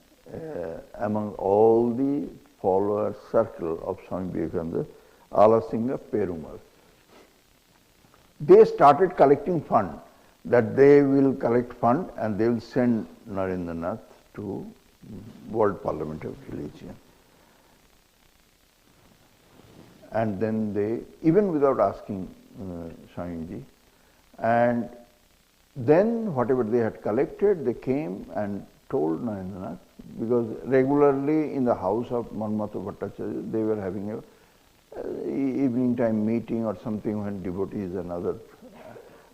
among all the follower circle of Swami Vivekananda, Alasinga Perumal. They started collecting fund, that they will collect fund and they will send Narendranath to World Parliament of Religion. And then they, even without asking Swamiji, and then whatever they had collected, they came and told Narendranath, because regularly in the house of Manmatha Bhattacharya, they were having a evening time meeting or something when devotees and other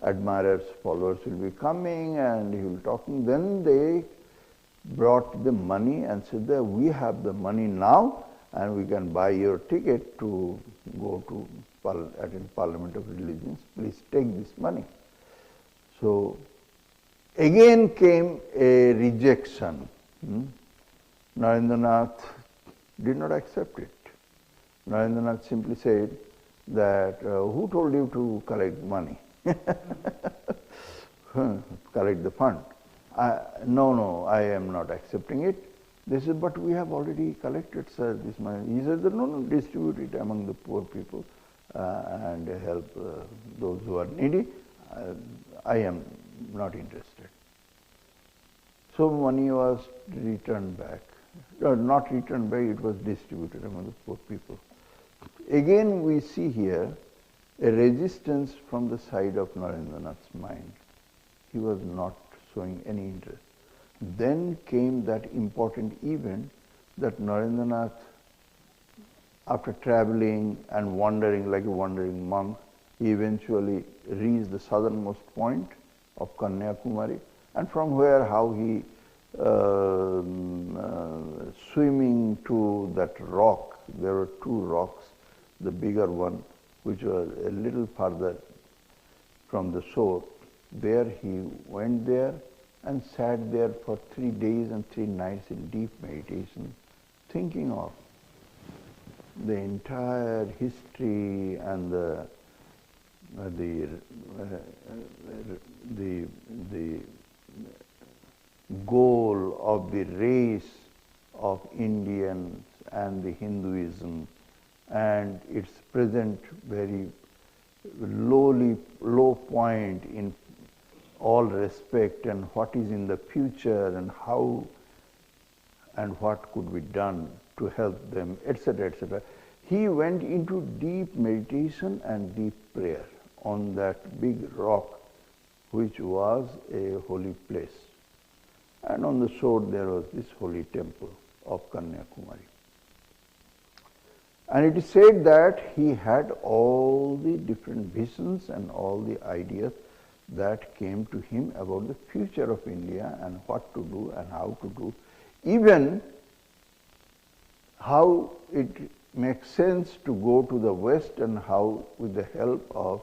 admirers, followers will be coming and he will be talking. Then they brought the money and said that we have the money now and we can buy your ticket to go to attend Parliament of Religions. Please take this money. So again came a rejection. Narendranath did not accept it. Narendranath simply said that, who told you to collect money? Collect the fund. No, I am not accepting it. They said, but we have already collected, sir, this money. He said, no, distribute it among the poor people and help those who are needy. I am not interested. So money was returned back. Not returned back, it was distributed among the poor people. Again we see here a resistance from the side of Narendranath's mind. He was not showing any interest. Then came that important event that Narendranath, after traveling and wandering like a wandering monk, he eventually reached the southernmost point of Kanyakumari, and from where how he swimming to that rock. There were two rocks, the bigger one which was a little farther from the shore. There he went there and sat there for 3 days and 3 nights in deep meditation, thinking of the entire history and the goal of the race of Indians and the Hinduism and its present very low point in all respect, and what is in the future and how and what could be done to help them, etc., etc. He went into deep meditation and deep prayer on that big rock which was a holy place. And on the shore there was this holy temple of Kanyakumari. And it is said that he had all the different visions and all the ideas that came to him about the future of India and what to do and how to do, even how it makes sense to go to the West and how with the help of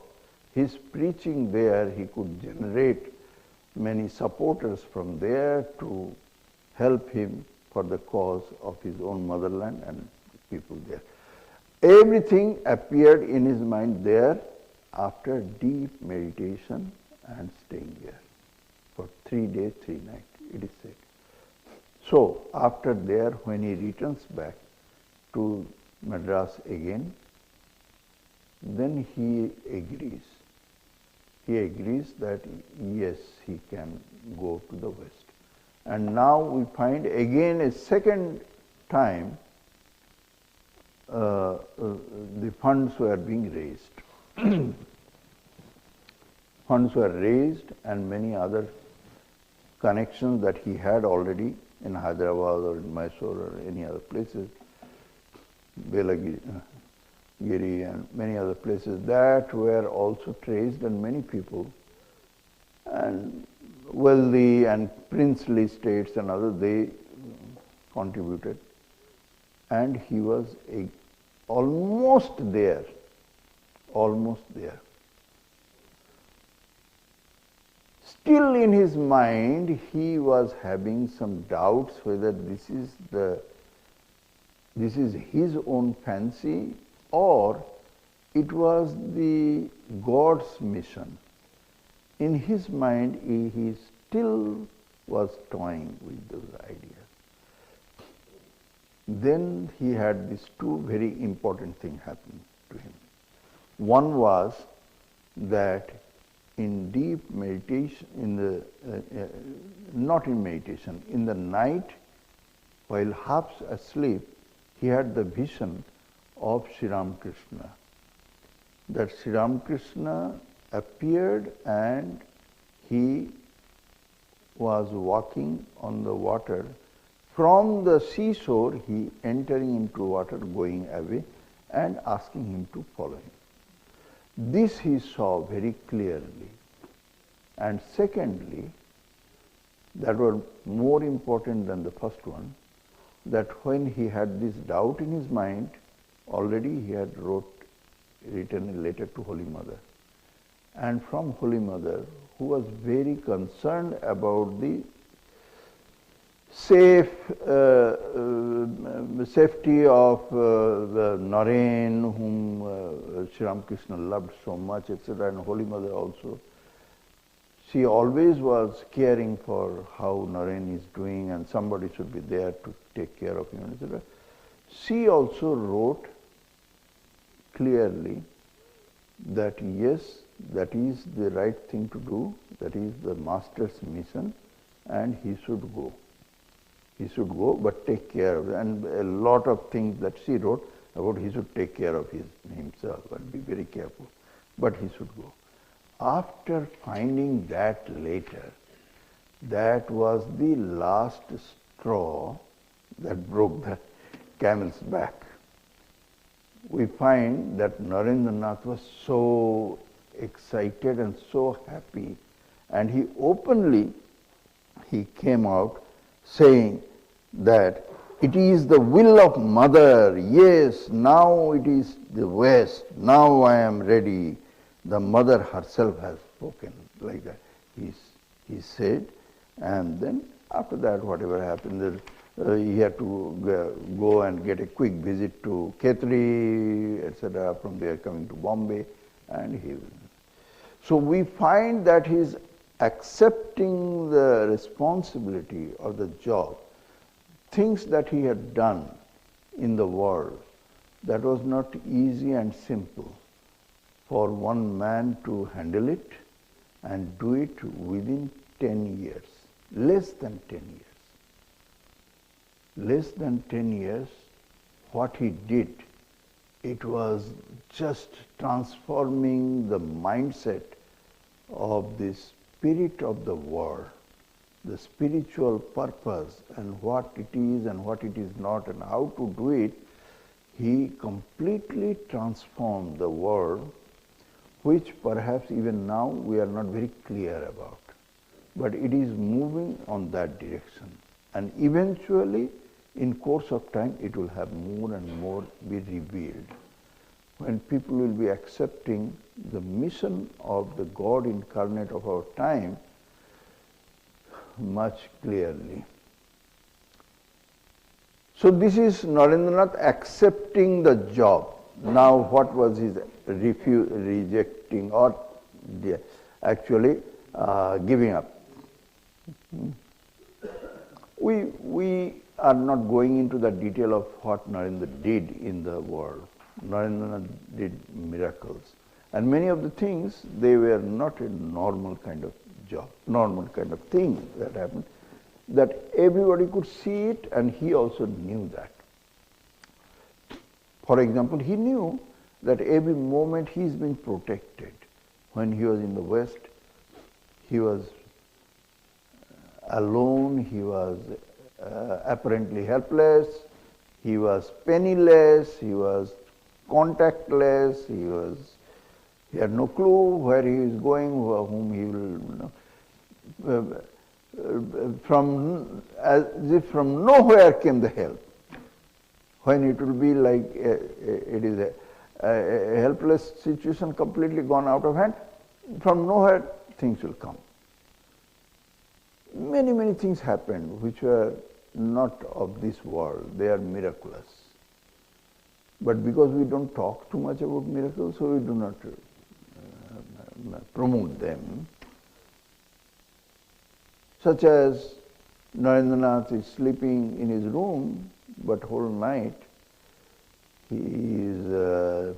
his preaching there he could generate many supporters from there to help him for the cause of his own motherland and people there. Everything appeared in his mind there after deep meditation and staying there for 3 days, 3 nights, it is said. So, after there, when he returns back to Madras again, then he agrees. He agrees that yes, he can go to the West. And now we find again a second time the funds were being raised. Funds were raised and many other connections that he had already in Hyderabad or in Mysore or any other places, Belagiri and many other places, that were also traced, and many people and wealthy and princely states and others, they contributed. And he was almost there. Still in his mind, he was having some doubts whether this is his own fancy or it was the God's mission. In his mind, he still was toying with those ideas. Then he had these 2 very important things happen to him. One was that in deep meditation, not in meditation, in the night, while half asleep, he had the vision of Sri Ramakrishna. That Sri Ramakrishna appeared and he was walking on the water. From the seashore, he entering into water, going away, and asking him to follow him. This he saw very clearly. And secondly, that was more important than the first one, that when he had this doubt in his mind, already he had written a letter to Holy Mother. And from Holy Mother, who was very concerned about the safety of the Narendra, whom Sri Ramakrishna loved so much, etc., and Holy Mother also. She always was caring for how Narendra is doing, and somebody should be there to take care of him, etc. She also wrote clearly that yes, that is the right thing to do, that is the Master's mission, and he should go. He should go, but take care of it. And a lot of things that she wrote about he should take care of himself and be very careful, but he should go. After finding that later, that was the last straw that broke the camel's back. We find that Narendranath was so excited and so happy, and he openly came out saying that it is the will of Mother, yes, now it is the West, now I am ready. The Mother herself has spoken, like that, he said. And then after that, whatever happened, he had to go and get a quick visit to Khetri, etc. From there coming to Bombay, and he. So we find that he's accepting the responsibility of the job, things that he had done in the world. That was not easy and simple for one man to handle it and do it within 10 years, less than 10 years. Less than 10 years, what he did, it was just transforming the mindset of the spirit of the world, the spiritual purpose and what it is and what it is not and how to do it. He completely transformed the world, which perhaps even now we are not very clear about. But it is moving on that direction. And eventually, in course of time, it will have more and more be revealed. When people will be accepting the mission of the God incarnate of our time much clearly. So this is Narendranath accepting the job. Now what was his rejecting or actually giving up? We are not going into the detail of what Narendra did in the world. Narendra did miracles. And many of the things, they were not a normal kind of job, normal kind of thing that happened, that everybody could see it, and he also knew that. For example, he knew that every moment he is being protected. When he was in the West, he was alone, he was apparently helpless, he was penniless, he was contactless, he had no clue where he is going, whom he will, as if from nowhere came the help. When it will be like it is a helpless situation, completely gone out of hand, from nowhere things will come. Many, many things happened which were not of this world. They are miraculous. But because we don't talk too much about miracles, so we do not promote them. Such as Narendranath is sleeping in his room, but whole night he is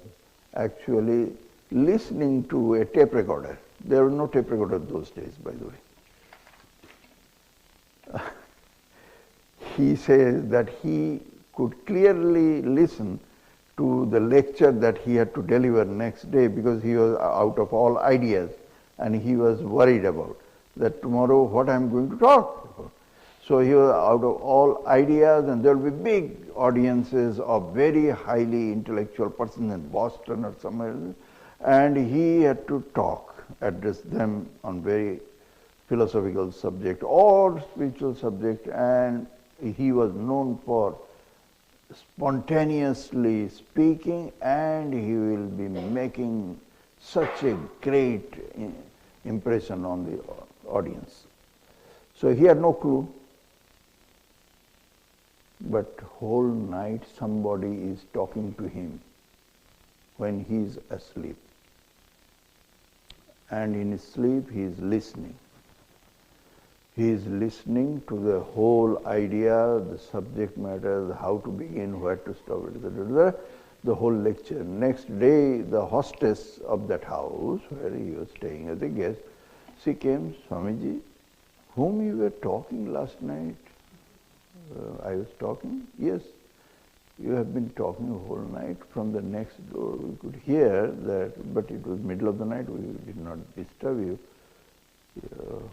actually listening to a tape recorder. There were no tape recorders those days, by the way. He says that he could clearly listen to the lecture that he had to deliver next day because he was out of all ideas and he was worried about that tomorrow what I am going to talk about. So he was out of all ideas, and there will be big audiences of very highly intellectual persons in Boston or somewhere, and he had to talk, address them on very philosophical subject or spiritual subject, and he was known for spontaneously speaking, and he will be making such a great impression on the audience. So he had no clue, but whole night somebody is talking to him when he is asleep, and in his sleep he is listening. He is listening to the whole idea, the subject matter, how to begin, where to stop, etc. The whole lecture. Next day, the hostess of that house where he was staying as a guest, she came, Swamiji, whom you were talking last night? I was talking? Yes, you have been talking the whole night. From the next door we could hear that, but it was middle of the night, we did not disturb you.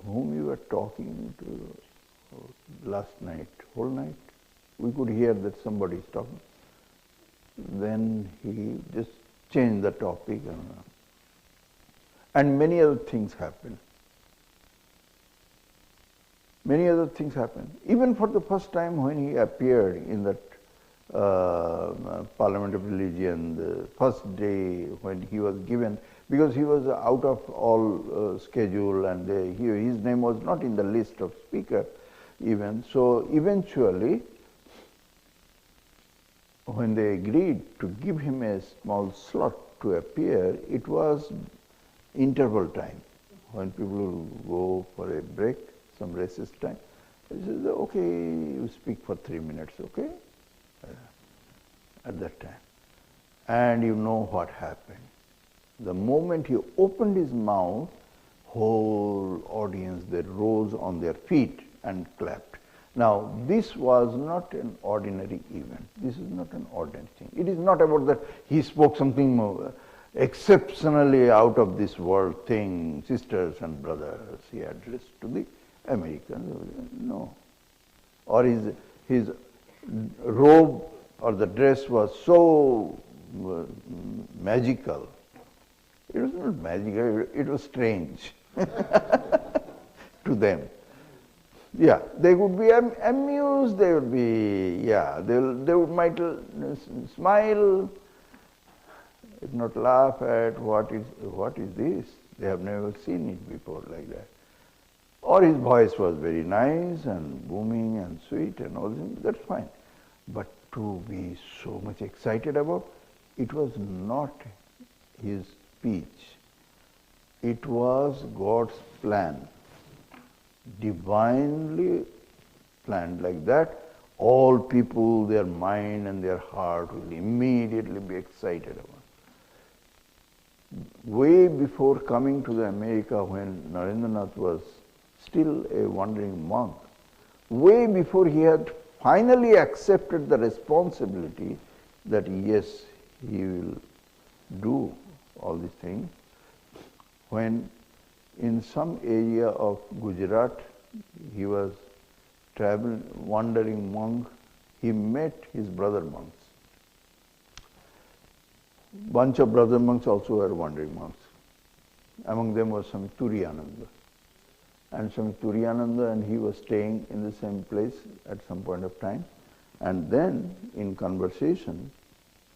Whom you were talking to last night, whole night, we could hear that somebody is talking. Then he just changed the topic, and many other things happened. Many other things happened. Even for the first time when he appeared in that Parliament of Religion, the first day when he was given, because he was out of all schedule, and his name was not in the list of speaker even. So eventually when they agreed to give him a small slot to appear, it was interval time. When people go for a break, some recess time, he says, okay, you speak for 3 minutes, okay? At that time. And you know what happened. The moment he opened his mouth, whole audience, they rose on their feet and clapped. Now, this was not an ordinary event. This is not an ordinary thing. It is not about that he spoke something exceptionally out of this world thing, sisters and brothers, he addressed to the Americans. No. Or his robe or the dress was so magical. It was not magical, it was strange to them. Yeah, they would be amused, they would be, yeah, they might smile, if not laugh at what is this? They have never seen it before like that. Or his voice was very nice and booming and sweet and all this, that's fine. But to be so much excited about, it was not his speech. It was God's plan, divinely planned like that. All people, their mind and their heart will immediately be excited about. Way before coming to the America, when Narendranath was still a wandering monk, way before he had finally accepted the responsibility that yes, he will do all these things, when in some area of Gujarat he was wandering monk, he met his brother monks. Bunch of brother monks also were wandering monks. Among them was Swami Turiyananda. And Swami Turiyananda and he was staying in the same place at some point of time. And then in conversation,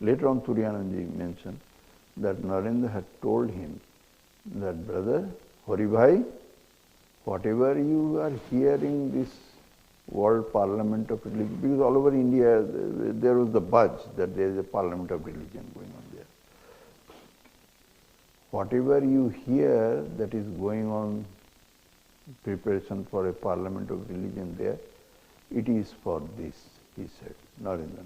later on Turiyananda mentioned that Narendra had told him that, brother, Hari Bhai, whatever you are hearing this World Parliament of Religion, because all over India there was the buzz that there is a Parliament of Religion going on there. Whatever you hear that is going on, preparation for a Parliament of Religion there, it is for this, he said, Narendra.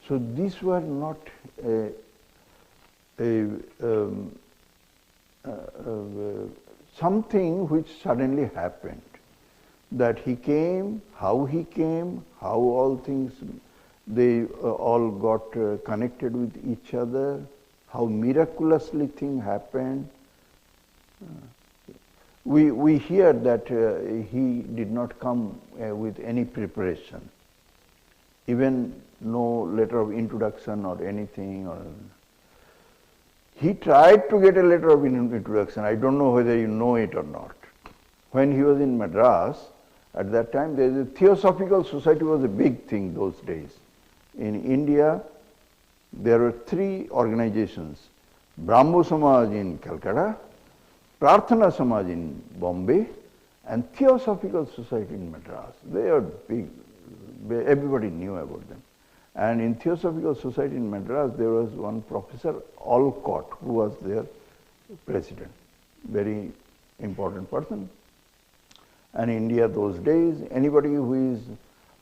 So these were not something which suddenly happened. That he came, how all things, they all got connected with each other, how miraculously things happened. We hear that he did not come with any preparation, even no letter of introduction or anything. He tried to get a letter of introduction. I don't know whether you know it or not. When he was in Madras, at that time, the Theosophical Society was a big thing those days. In India, there were 3 organizations: Brahmo Samaj in Calcutta, Prarthana Samaj in Bombay, and Theosophical Society in Madras. They are big. Everybody knew about them. And in Theosophical Society in Madras, there was one Professor Alcott, who was their president. Very important person. And in India those days, anybody who is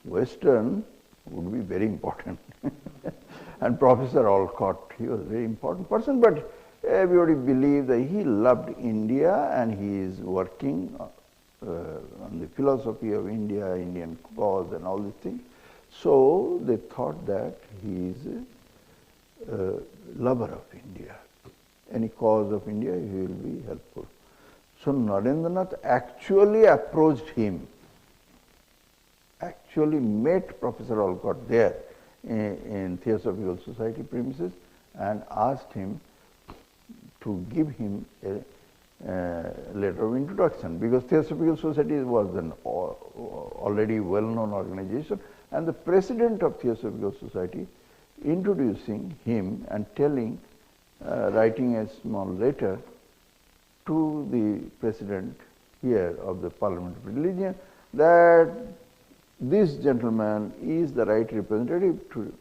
Western would be very important. And Professor Alcott, he was a very important person, but everybody believed that he loved India and he is working on the philosophy of India, Indian cause and all these things. So they thought that he is a lover of India. Any cause of India, he will be helpful. So Narendranath actually approached him, actually met Professor Alcott there in Theosophical Society premises and asked him to give him a letter of introduction, because Theosophical Society was an already well-known organization, and the president of Theosophical Society introducing him and telling, writing a small letter to the president here of the Parliament of Religion that this gentleman is the right representative to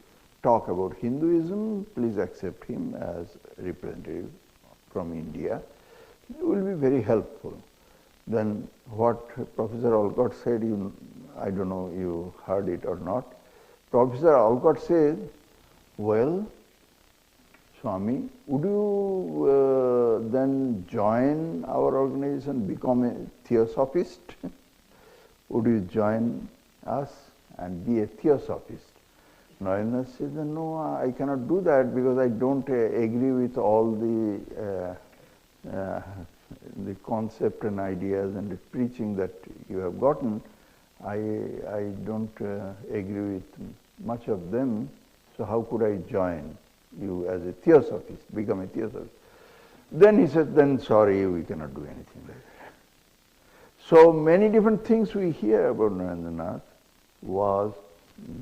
talk about Hinduism. Please accept him as representative from India. It will be very helpful. Then what Professor Olcott said, I don't know you heard it or not. Professor Olcott says, well, Swami, would you then join our organization, become a theosophist? Would you join us and be a theosophist? Narendra says, no, I cannot do that because I don't agree with all the concept and ideas and the preaching that you have gotten. I don't agree with much of them, so how could I join you as a theosophist, become a theosophist? Then he said, then sorry, we cannot do anything like that. So many different things we hear about Narendranath was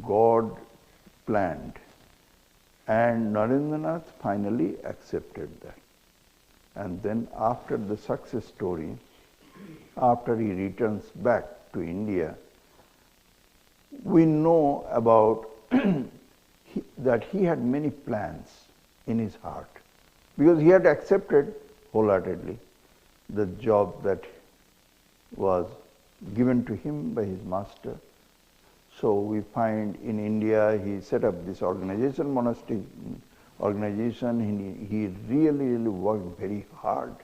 God planned, and Narendranath finally accepted that. And then after the success story, after he returns back to India, we know about that he had many plans in his heart, because he had accepted wholeheartedly the job that was given to him by his master. So we find in India he set up this organization, monastic organization, and he really worked very hard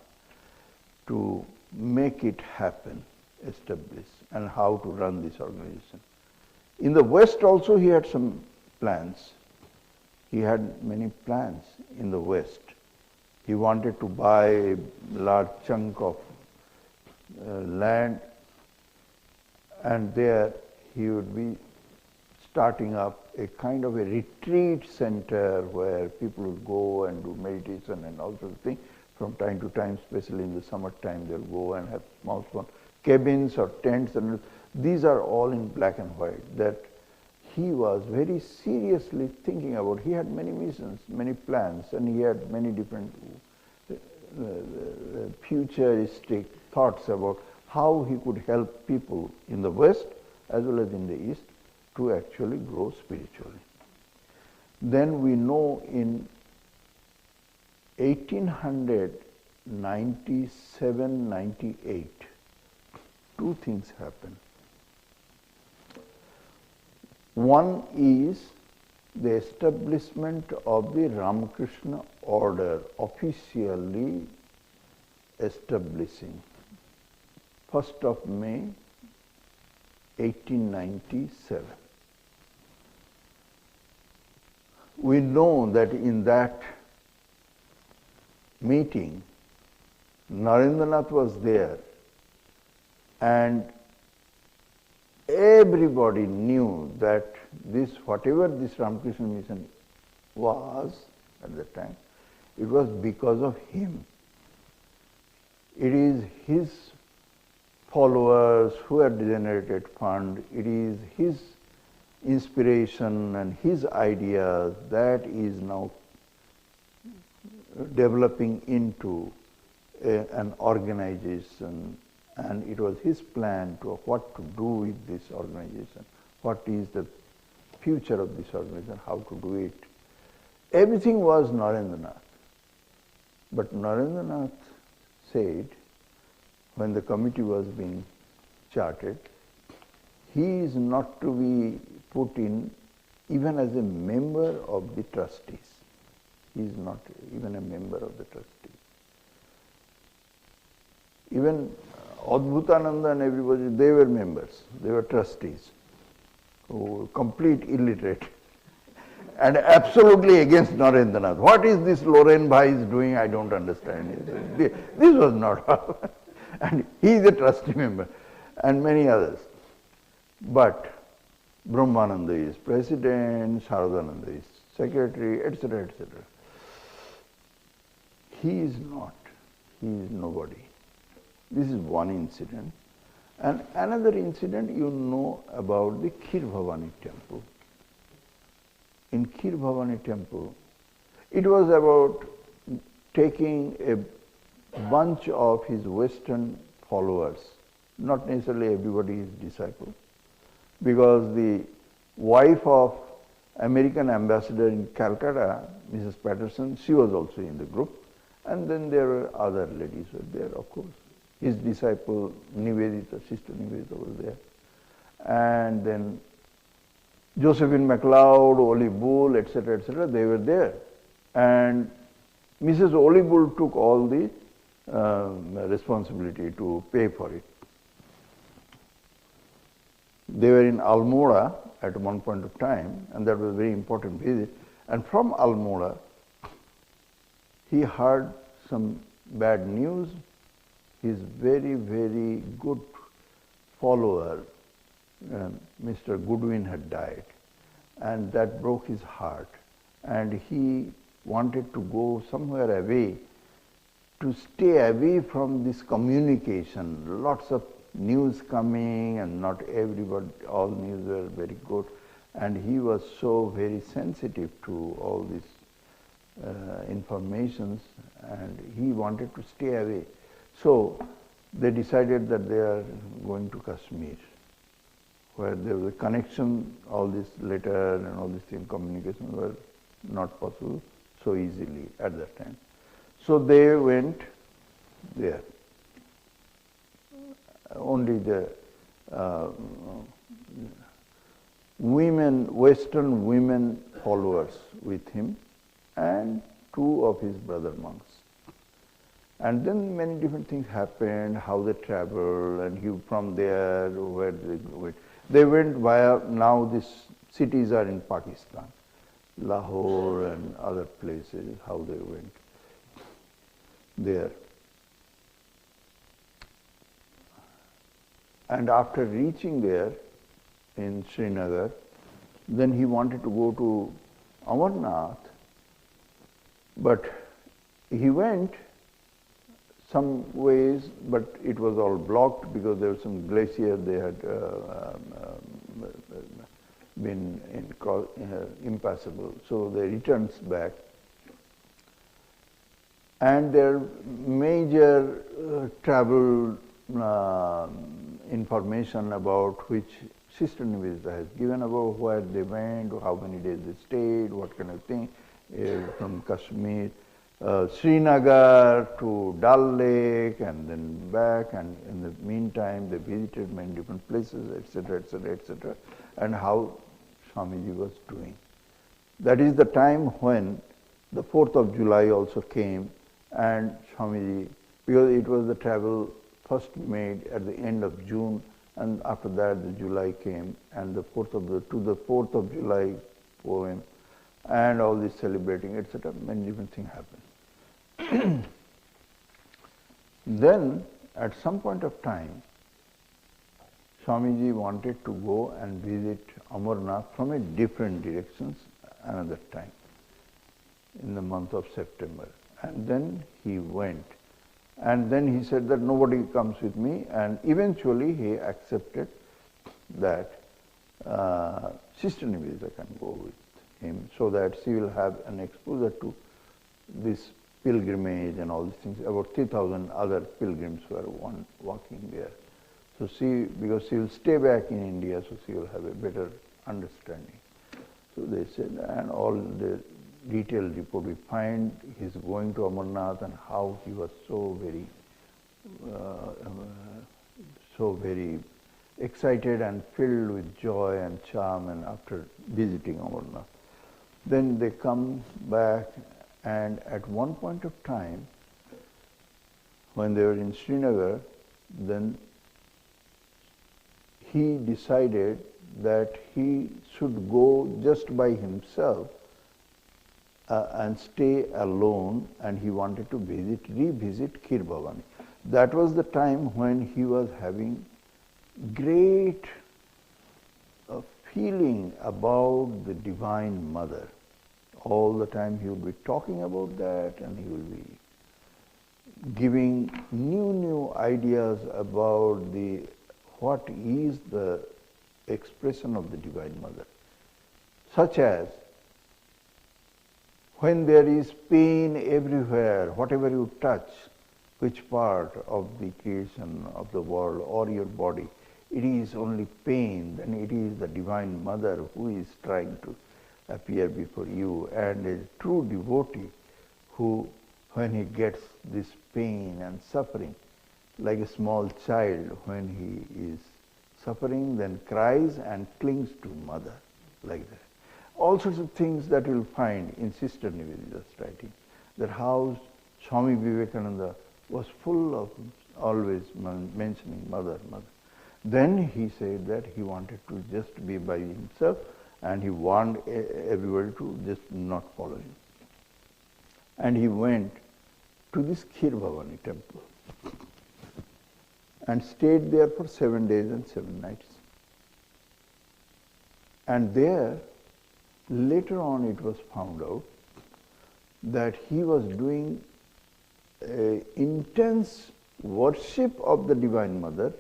to make it happen, establish, and how to run this organization. In the West also he had some plans. He had many plans in the West. He wanted to buy a large chunk of land, and there he would be starting up a kind of a retreat center where people would go and do meditation and all sorts of things. From time to time, especially in the summertime, they'll go and have small cabins or tents, and these are all in black and white, that he was very seriously thinking about. He had many missions, many plans, and he had many different futuristic thoughts about how he could help people in the West as well as in the East to actually grow spiritually. Then we know in 1897-98, two things happened. One is the establishment of the Ramakrishna order, officially establishing, 1st of May 1897. We know that in that meeting, Narendranath was there, and everybody knew that this, whatever this Ramakrishna mission was at that time, it was because of him. It is his followers who had generated fund. It is his inspiration and his ideas that is now developing into an organization, and it was his plan to what to do with this organization, what is the future of this organization, how to do it. Everything was Narendranath. But Narendranath said, when the committee was being charted, he is not to be put in even as a member of the trustees. He is not even a member of the trustees. Even Adbhutananda and everybody, they were members, they were trustees, who were complete illiterate and absolutely against Narendranath. What is this Loren Bhai is doing? I don't understand. This was not. And he is a trustee member, and many others. But Brahmananda is president, Sharadananda is secretary, etc., etc. He is not. He is nobody. This is one incident. And another incident, you know about the Khir Bhavani temple. In Khir Bhavani temple, it was about taking a bunch of his Western followers, not necessarily everybody is disciple, because the wife of American ambassador in Calcutta, Mrs. Patterson, she was also in the group. And then there were other ladies were there, of course. His disciple, Nivedita, Sister Nivedita was there. And then Josephine MacLeod, Oli Bull, etc., they were there. And Mrs. Oli Bull took all the responsibility to pay for it. They were in Almora at one point of time, and that was a very important visit. And from Almora, he heard some bad news. His very, very good follower, Mr. Goodwin, had died. And that broke his heart. And he wanted to go somewhere away, to stay away from this communication. Lots of news coming, and not everybody, all news were very good. And he was so very sensitive to all these informations, and he wanted to stay away. So they decided that they are going to Kashmir, where there was a connection, all this letter and all these things, communication were not possible so easily at that time. So they went there. Only the women, Western women followers with him, and two of his brother monks. And then many different things happened, how they traveled, and he from there, where they went. They went via, now these cities are in Pakistan, Lahore and other places, how they went there. And after reaching there in Srinagar, then he wanted to go to Amarnath, but he went some ways, but it was all blocked because there was some glacier they had been impassable. So they returned back. And their major travel information about which Sister Nivedita has given about where they went, how many days they stayed, what kind of thing, from Kashmir, Srinagar to Dal Lake, and then back, and in the meantime they visited many different places, etc., etc., etc., and how Swamiji was doing. That is the time when the 4th of July also came, and Swamiji, because it was the travel first made at the end of June, and after that the July came, and the 4th of July poem, and all this celebrating, etc., many different things happened. Then, at some point of time, Swamiji wanted to go and visit Amarnath from a different directions another time, in the month of September. And then he went. And then he said that nobody comes with me, and eventually he accepted that Sister Nivedita can go with him, so that she will have an exposure to this pilgrimage and all these things. About 3,000 other pilgrims were walking there. So because she will stay back in India, so she will have a better understanding. So they said, and all the detailed report we find, his going to Amarnath and how he was so very excited and filled with joy and charm, and after visiting Amarnath. Then they come back, and at one point of time, when they were in Srinagar, then he decided that he should go just by himself and stay alone, and he wanted to revisit Khir Bhavani. That was the time when he was having great feeling about the Divine Mother. All the time he would be talking about that, and he will be giving new ideas about what is the expression of the Divine Mother, such as when there is pain everywhere, whatever you touch, which part of the creation of the world or your body, it is only pain, then it is the Divine Mother who is trying to appear before you. And a true devotee who, when he gets this pain and suffering, like a small child when he is suffering, then cries and clings to mother, like that. All sorts of things that you will find in Sister Nivedita's writing, that how Swami Vivekananda was full of always mentioning mother, mother. Then he said that he wanted to just be by himself, and he warned everybody to just not follow him. And he went to this Khir Bhavani temple and stayed there for 7 days and 7 nights. And there, later on it was found out that he was doing intense worship of the Divine Mother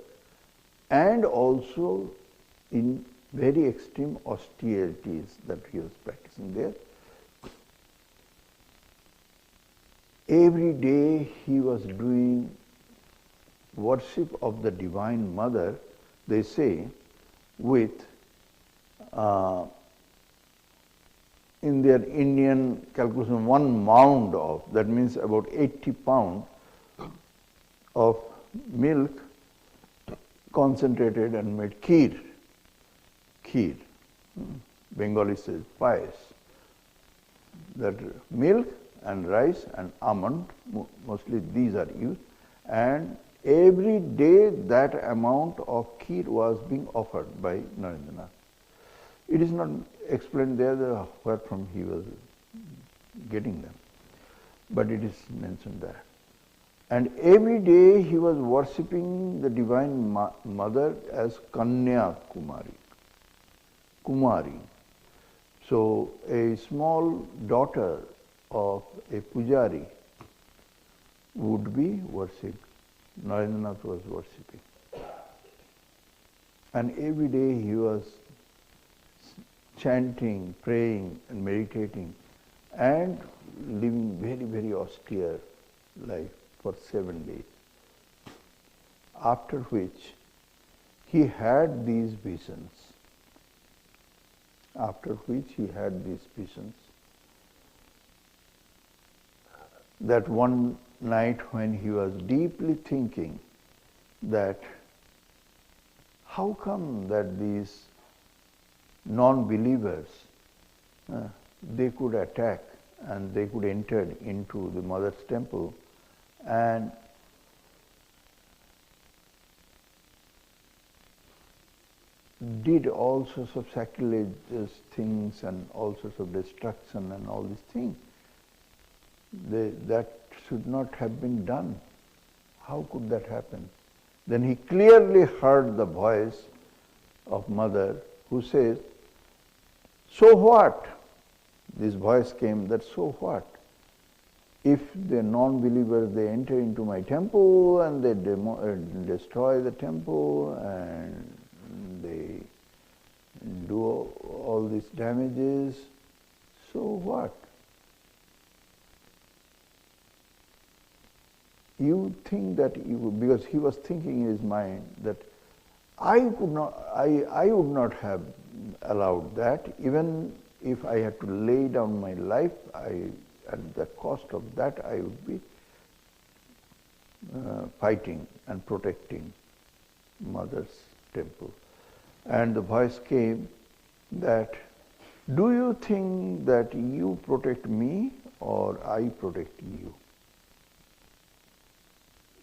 and also in very extreme austerities that he was practicing there. Every day he was doing worship of the Divine Mother, they say, with in their Indian calculation, 1 mound of, that means about 80 pounds of milk concentrated and made kheer. Kheer. Bengali says payas. That milk and rice and almond, mostly these are used, and every day that amount of kheer was being offered by Narendra. It is not explained there where from he was getting them, but it is mentioned there. And every day he was worshipping the Divine Mother as Kanya Kumari. Kumari. So a small daughter of a pujari would be worshipped. Narendranath was worshipping. And every day he was chanting, praying and meditating and living very, very austere life for 7 days. After which he had these visions. After which he had these visions. That one night when he was deeply thinking that how come that these non-believers, they could attack and they could enter into the Mother's temple and did all sorts of sacrilegious things and all sorts of destruction and all these things. That should not have been done. How could that happen? Then he clearly heard the voice of Mother who says, so what? This voice came that so what? If the non-believers, they enter into my temple and they destroy the temple and they do all these damages, so what? You think that because he was thinking in his mind that I would not have allowed that, even if I had to lay down my life, at the cost of that I would be fighting and protecting Mother's temple. And the voice came that, do you think that you protect me or I protect you?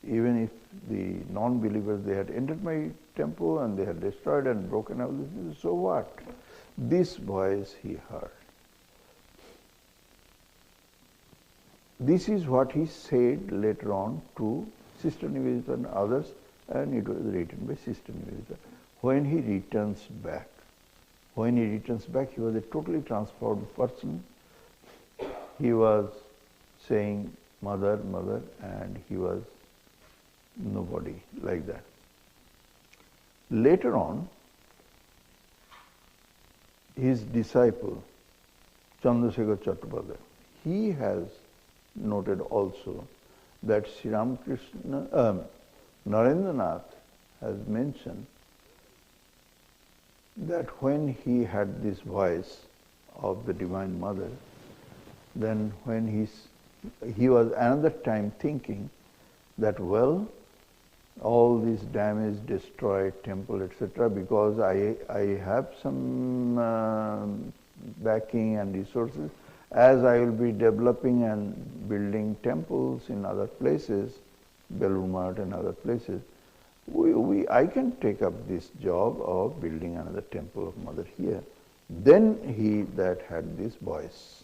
Even if the non-believers, they had entered my temple and they had destroyed and broken everything, so what? This voice he heard. This is what he said later on to Sister Nivedita and others, and it was written by Sister Nivedita. When he returns back, he was a totally transformed person. He was saying, Mother, Mother, and he was nobody like that. Later on, his disciple, Chandrasekhar Chattopadhyay, he has noted also that Sri Ramakrishna, Narendranath has mentioned that when he had this voice of the Divine Mother, then when he was another time thinking that, well, all these damaged, destroyed temple, etc., because I have some backing and resources, as I will be developing and building temples in other places, Belur Math and other places, I can take up this job of building another temple of Mother here. Then he that had this voice,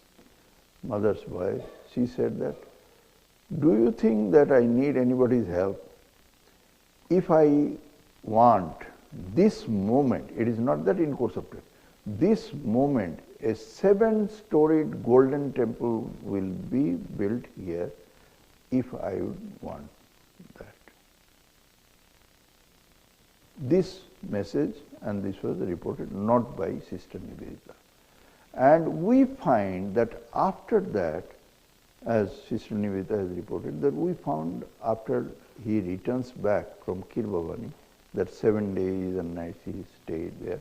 Mother's voice, she said that, do you think that I need anybody's help? If I want this moment, it is not that in course of time, this moment, a 7-storied golden temple will be built here if I would want that. This message, and this was reported not by Sister Nivedita. And we find that after that, as Sister Nivedita has reported, that we found after he returns back from Kirbhavani, that 7 days and nights he stayed there,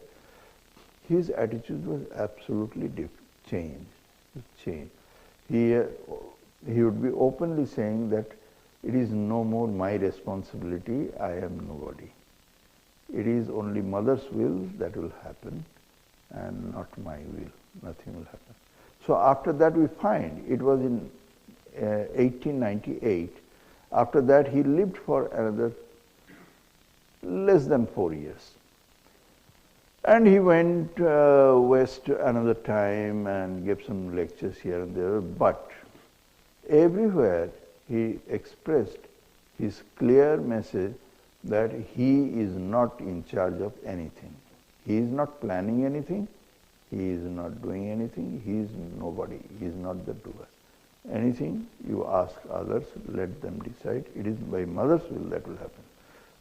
his attitude was absolutely changed. He would be openly saying that it is no more my responsibility, I am nobody. It is only Mother's will that will happen and not my will. Nothing will happen. So after that we find, it was in 1898, after that he lived for another less than 4 years. And he went west another time and gave some lectures here and there, but everywhere he expressed his clear message that he is not in charge of anything. He is not planning anything, he is not doing anything, he is nobody, he is not the doer. Anything you ask others, let them decide. It is by Mother's will that will happen.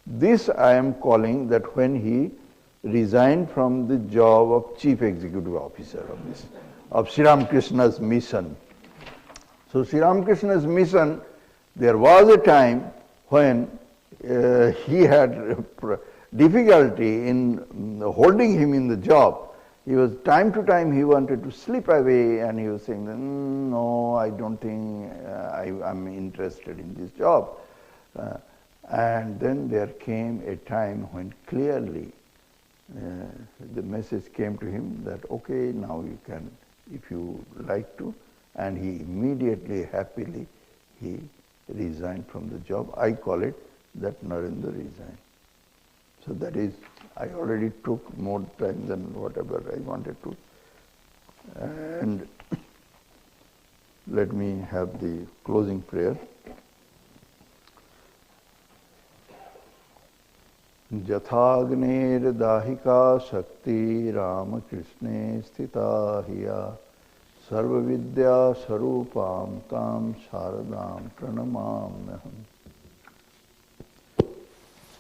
This I am calling that when he resigned from the job of Chief Executive Officer of Sri Ramakrishna's mission. So Sri Ramakrishna's mission, there was a time when he had difficulty in holding him in the job. He was, time to time he wanted to slip away and he was saying, no, I don't think I'm interested in this job. And then there came a time when clearly the message came to him that, okay, now you can, if you like to, and he immediately, happily, he resigned from the job. I call it that Narendra resigned. So that is, I already took more time than whatever I wanted to. And let me have the closing prayer. Jathagner dahika shakti Rama Krishne sthita hiya sarva vidya sarupam tam sharadam pranamamyaham.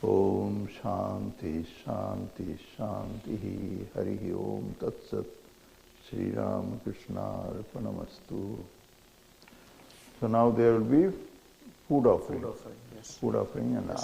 Om Shanti Shanti Shanti Hari Om Tat Sat Sri Ramakrishna Arpanamastu. So now there will be food offering. Yes. Food offering and ask.